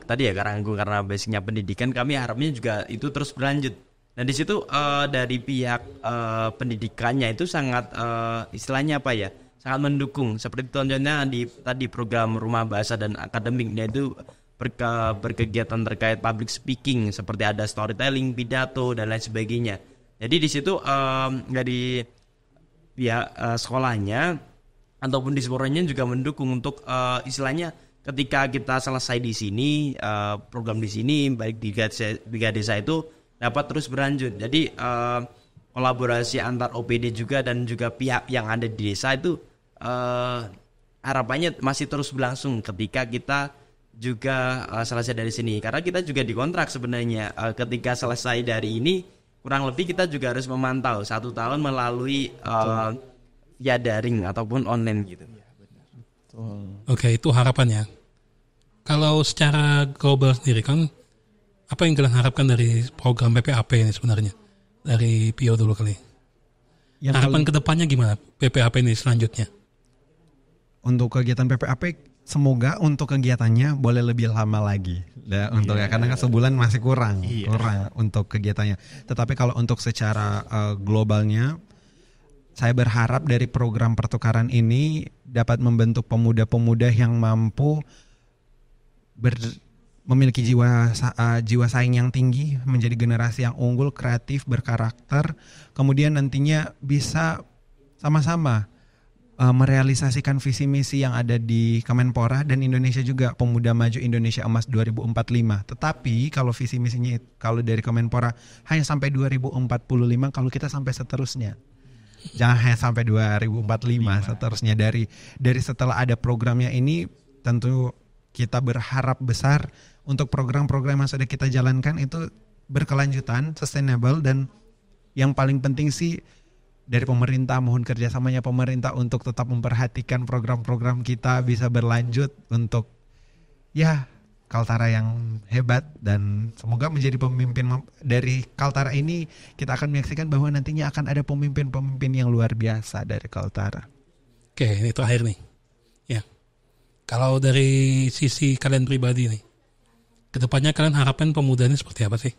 tadi ya Karanganyar, karena basicnya pendidikan, kami harapnya juga itu terus berlanjut. Dan di situ dari pihak pendidikannya itu sangat istilahnya apa ya, sangat mendukung. Seperti contohnya di tadi program Rumah Bahasa dan Akademiknya itu berkegiatan terkait public speaking, seperti ada storytelling, pidato dan lain sebagainya. Jadi di situ dari pihak sekolahnya ataupun Disporanya juga mendukung untuk istilahnya ketika kita selesai di sini, program di sini baik di tiga desa itu dapat terus berlanjut. Jadi kolaborasi antar OPD juga dan juga pihak yang ada di desa itu harapannya masih terus berlangsung ketika kita juga selesai dari sini. Karena kita juga dikontrak sebenarnya ketika selesai dari ini kurang lebih kita juga harus memantau 1 tahun melalui via daring ataupun online gitu. Oke, itu harapannya. Kalau secara global sendiri kan, apa yang kalian harapkan dari program PPAP ini sebenarnya? Dari Pio dulu kali. Harapan kedepannya gimana PPAP ini selanjutnya? Untuk kegiatan PPAP, semoga untuk kegiatannya boleh lebih lama lagi. Untuk karena kan sebulan masih kurang untuk kegiatannya. Tetapi kalau untuk secara globalnya, saya berharap dari program pertukaran ini dapat membentuk pemuda-pemuda yang mampu memiliki jiwa saing yang tinggi, menjadi generasi yang unggul, kreatif, berkarakter, kemudian nantinya bisa sama-sama merealisasikan visi misi yang ada di Kemenpora dan Indonesia juga, Pemuda Maju Indonesia Emas 2045. Tetapi kalau visi misinya kalau dari Kemenpora hanya sampai 2045, kalau kita sampai seterusnya. Jangan hanya sampai 2045 seterusnya. Dari setelah ada programnya ini, tentu kita berharap besar untuk program-program yang sudah kita jalankan itu berkelanjutan, sustainable, dan yang paling penting sih dari pemerintah, mohon kerjasamanya pemerintah untuk tetap memperhatikan program-program kita bisa berlanjut untuk Kaltara yang hebat, dan semoga menjadi pemimpin dari Kaltara ini. Kita akan menyaksikan bahwa nantinya akan ada pemimpin-pemimpin yang luar biasa dari Kaltara. Oke, ini terakhir nih. Ya, kalau dari sisi kalian pribadi nih, kedepannya kalian harapkan pemuda ini seperti apa sih?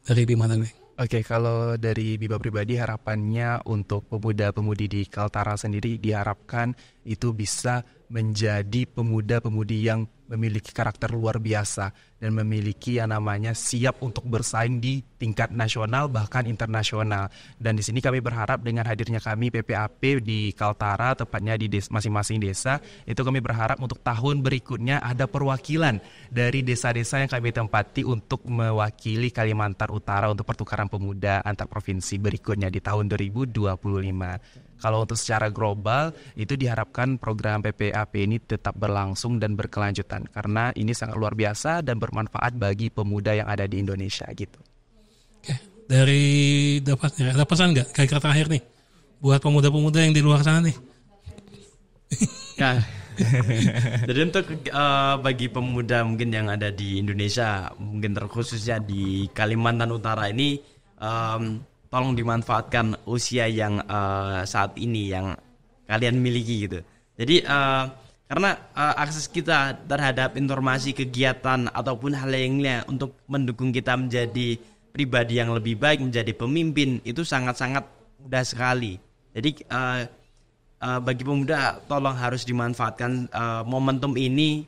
Dari Bima nih. Oke, kalau dari Biba pribadi harapannya untuk pemuda-pemudi di Kaltara sendiri diharapkan itu bisa menjadi pemuda-pemudi yang memiliki karakter luar biasa dan memiliki yang namanya siap untuk bersaing di tingkat nasional bahkan internasional. Dan di sini kami berharap dengan hadirnya kami PPAP di Kaltara, tepatnya di masing-masing desa, itu kami berharap untuk tahun berikutnya ada perwakilan dari desa-desa yang kami tempati untuk mewakili Kalimantan Utara untuk pertukaran pemuda antar provinsi berikutnya di tahun 2025. Kalau untuk secara global itu diharapkan program PPAP ini tetap berlangsung dan berkelanjutan karena ini sangat luar biasa dan bermanfaat bagi pemuda yang ada di Indonesia gitu. Oke, dari Dapatnya ada pesan nggak kira-kira terakhir nih buat pemuda-pemuda yang di luar sana nih? Ya. Jadi untuk bagi pemuda mungkin yang ada di Indonesia, mungkin terkhususnya di Kalimantan Utara ini, tolong dimanfaatkan usia yang saat ini yang kalian miliki gitu. Jadi karena akses kita terhadap informasi, kegiatan ataupun hal lainnya untuk mendukung kita menjadi pribadi yang lebih baik, menjadi pemimpin itu sangat-sangat mudah sekali. Jadi bagi pemuda tolong harus dimanfaatkan momentum ini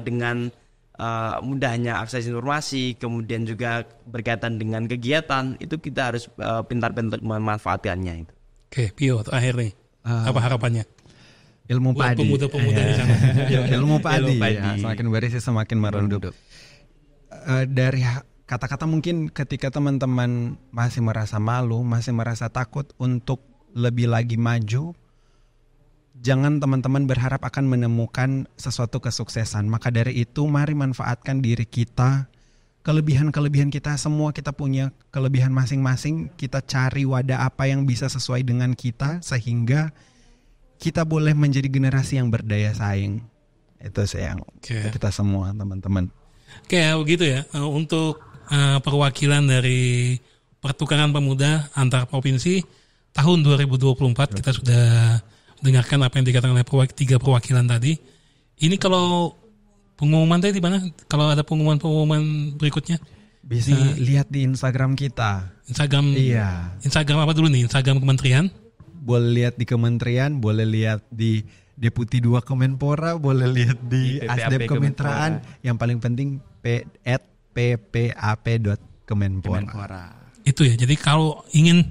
dengan mudahnya akses informasi, kemudian juga berkaitan dengan kegiatan, itu kita harus pintar-pintar memanfaatkannya itu. Oke, Pio, terakhir nih, apa harapannya? Ilmu buat padi. Pemuda-pemuda di sana. Ilmu padi. Ya, semakin berisi semakin meredup. Dari kata-kata mungkin ketika teman-teman masih merasa malu, masih merasa takut untuk lebih lagi maju, jangan teman-teman berharap akan menemukan sesuatu kesuksesan. Maka dari itu mari manfaatkan diri kita, kelebihan-kelebihan kita, semua kita punya kelebihan masing-masing. Kita cari wadah apa yang bisa sesuai dengan kita sehingga kita boleh menjadi generasi yang berdaya saing. Itu sih yang kita semua teman-teman. Oke, begitu ya. Untuk perwakilan dari pertukaran pemuda antar provinsi tahun 2024 kita sudah dengarkan apa yang dikatakan oleh 3 perwakilan tadi. Ini kalau pengumuman tadi di mana? Kalau ada pengumuman berikutnya bisa lihat di Instagram kita. Instagram. Iya. Instagram apa dulu nih? Instagram kementerian? Boleh lihat di kementerian, boleh lihat di Deputi 2 Kemenpora, boleh lihat di Asdep Kemitraan. Yang paling penting @ppap.kemenpora. Itu ya. Jadi kalau ingin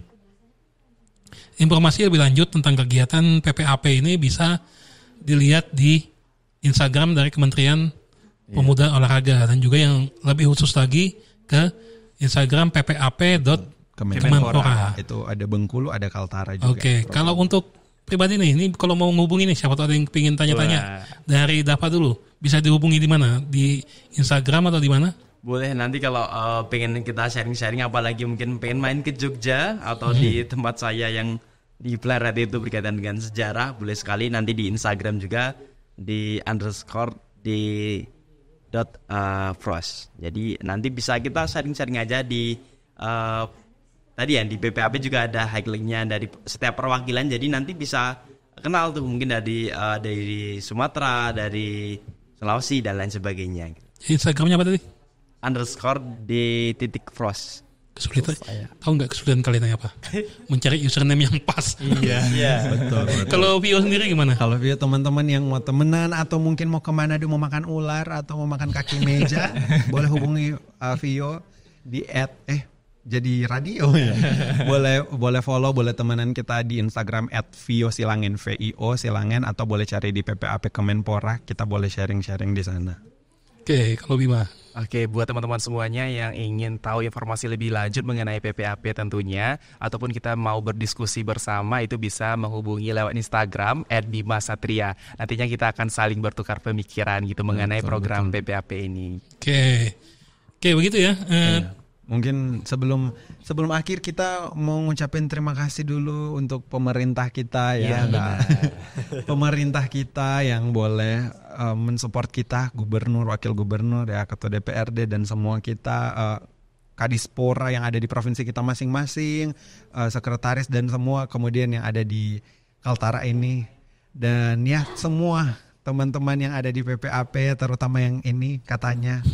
informasi lebih lanjut tentang kegiatan PPAP ini bisa dilihat di Instagram dari Kementerian Pemuda Olahraga, dan juga yang lebih khusus lagi ke Instagram ppap.kemenpora. Itu ada Bengkulu, ada Kaltara juga. Oke, kalau untuk pribadi nih, ini kalau mau ngubungi nih, siapa tahu ada yang pengen tanya-tanya dari Dava dulu, bisa dihubungi di mana? Di Instagram atau di mana? Boleh, nanti kalau pengen kita sharing-sharing, apalagi mungkin pengen main ke Jogja atau di tempat saya yang di Pleret itu berkaitan dengan sejarah, boleh sekali nanti di Instagram juga di _di.frost. Jadi nanti bisa kita sharing-sharing aja di tadi ya, di PPAP juga ada highlight-nya dari setiap perwakilan, jadi nanti bisa kenal tuh mungkin dari Sumatera, dari Sulawesi dan lain sebagainya. Instagramnya apa tadi? _di.frost. Kesulitan, tahu nggak kesulitan kalian apa? Mencari username yang pas. Iya, betul. Kalau Vio sendiri gimana? Kalau Vio teman-teman yang mau temenan atau mungkin mau kemana dia mau makan ular atau mau makan kaki meja, boleh hubungi Vio di jadi radio ya. boleh follow, boleh temenan kita di Instagram @VioSilangen, VIO Silangen, atau boleh cari di PPAP Kemenpora, kita boleh sharing-sharing di sana. Oke, kalau Bima. Oke, buat teman-teman semuanya yang ingin tahu informasi lebih lanjut mengenai PPAP tentunya, ataupun kita mau berdiskusi bersama, itu bisa menghubungi lewat Instagram @bimasatria. Nantinya kita akan saling bertukar pemikiran gitu mengenai program PPAP ini. Oke, begitu ya. Mungkin sebelum akhir kita mau ngucapin terima kasih dulu untuk pemerintah kita ya. Pemerintah kita yang boleh mensupport kita, gubernur, wakil gubernur ya, ketua DPRD dan semua kita, Kadispora yang ada di provinsi kita masing-masing, sekretaris dan semua, kemudian yang ada di Kaltara ini, dan ya semua teman-teman yang ada di PPAP, terutama yang ini katanya,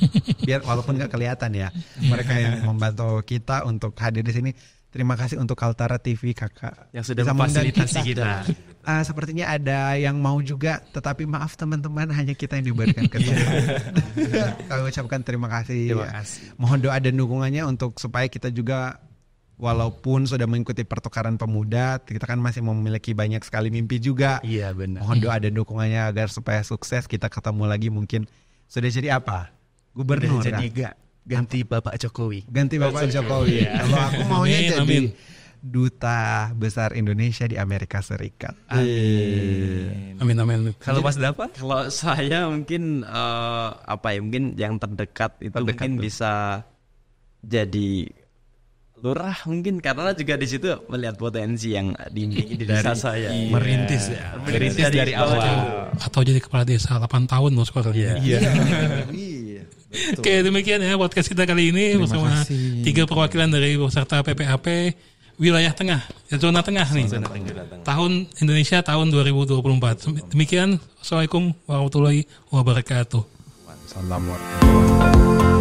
biar walaupun nggak kelihatan ya, mereka yang membantu kita untuk hadir di sini. Terima kasih untuk Kaltara TV, kakak yang sudah memfasilitasi kita. Sepertinya ada yang mau juga, tetapi maaf teman-teman, hanya kita yang diberikan kesempatan. Kami ucapkan terima kasih. Mohon doa dan dukungannya untuk supaya kita juga, walaupun sudah mengikuti pertukaran pemuda, kita kan masih memiliki banyak sekali mimpi juga. Iya, benar. Mohon doa dan dukungannya agar supaya sukses, kita ketemu lagi mungkin sudah jadi apa? Gubernur jadi ganti Bapak Jokowi. Ganti Bapak Jokowi. Kalau aku maunya jadi Duta Besar Indonesia di Amerika Serikat. Amin. Kalau Mas Dava? Kalau saya mungkin mungkin yang terdekat itu mungkin bisa jadi lurah mungkin, karena juga di situ melihat potensi yang dimiliki di desa saya. Merintis dari awal. Atau jadi kepala desa 8 tahun loh sekarang. Iya. Oke, demikian ya podcast kita kali ini bersama 3 perwakilan dari peserta PPAP wilayah tengah, zona tengah nih. Tahun Indonesia tahun 2024. Demikian, Assalamualaikum warahmatullahi wabarakatuh. Assalamualaikum.